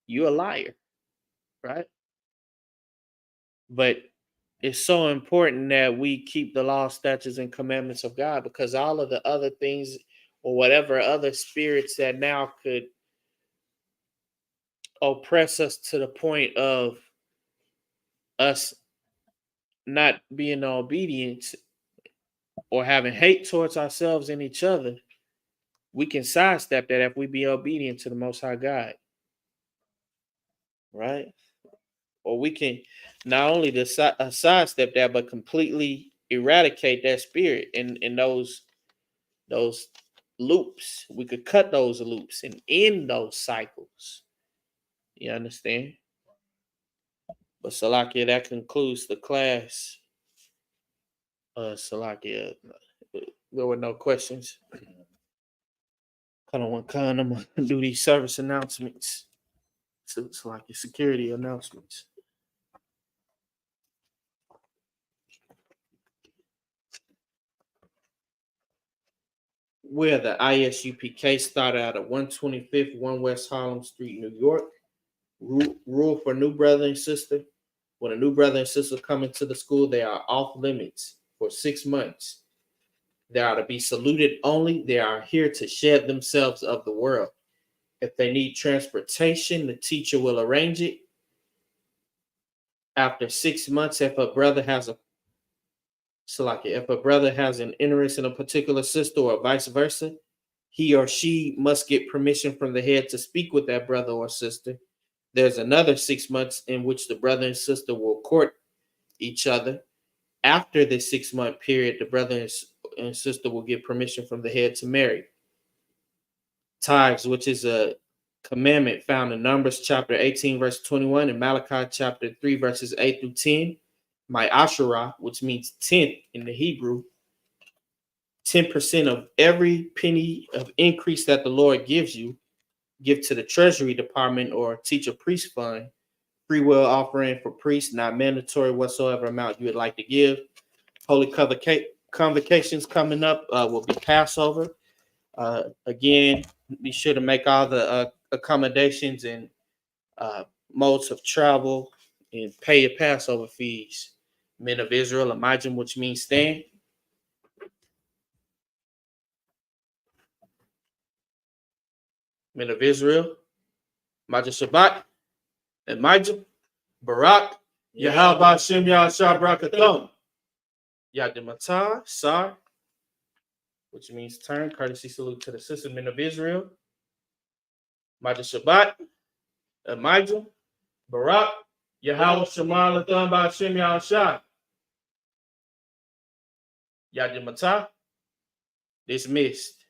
you're a liar, right? But it's so important that we keep the law, statutes, and commandments of God, because all of the other things or whatever other spirits that now could oppress us to the point of us not being obedient or having hate towards ourselves and each other, we can sidestep that if we be obedient to the Most High God, right? Or we can not only sidestep that, but completely eradicate that spirit in those loops. We could cut those loops and end those cycles. You understand? But Salakia, that concludes the class. Salakia, there were no questions. I'm gonna do these service announcements. So it's like your security announcements. Where the I.S.U.P.K started out at 125th 1 West Harlem Street, New York. Rule for new brother and sister. When a new brother and sister come into the school, they are off limits for 6 months. They are to be saluted only. They are here to shed themselves of the world. If they need transportation, the teacher will arrange it. After 6 months, if a brother has an interest in a particular sister or vice versa, he or she must get permission from the head to speak with that brother or sister. There's another 6 months in which the brother and sister will court each other. After the 6-month period, the brother and sister will get permission from the head to marry. Tithes, which is a commandment found in Numbers chapter 18, verse 21, and Malachi chapter 3, verses 8 through 10. My Asherah, which means 10th in the Hebrew, 10% of every penny of increase that the Lord gives you, give to the Treasury Department or teacher priest fund. Free will offering for priests, not mandatory whatsoever amount you would like to give. Holy convocations coming up will be Passover. Again, be sure to make all the accommodations and modes of travel and pay your Passover fees. Men of Israel, Imagine, which means stand. Men of Israel, Imagine Shabbat, Imagine Barak, Yahweh Shem Yahshua Barakathon. Yadimata, Sar, which means turn. Courtesy salute to the sister men of Israel. Imagine Shabbat, Imagine Barak, Yahweh Shemar Latham Ba'Shem Yahshua. Yadimata, dismissed.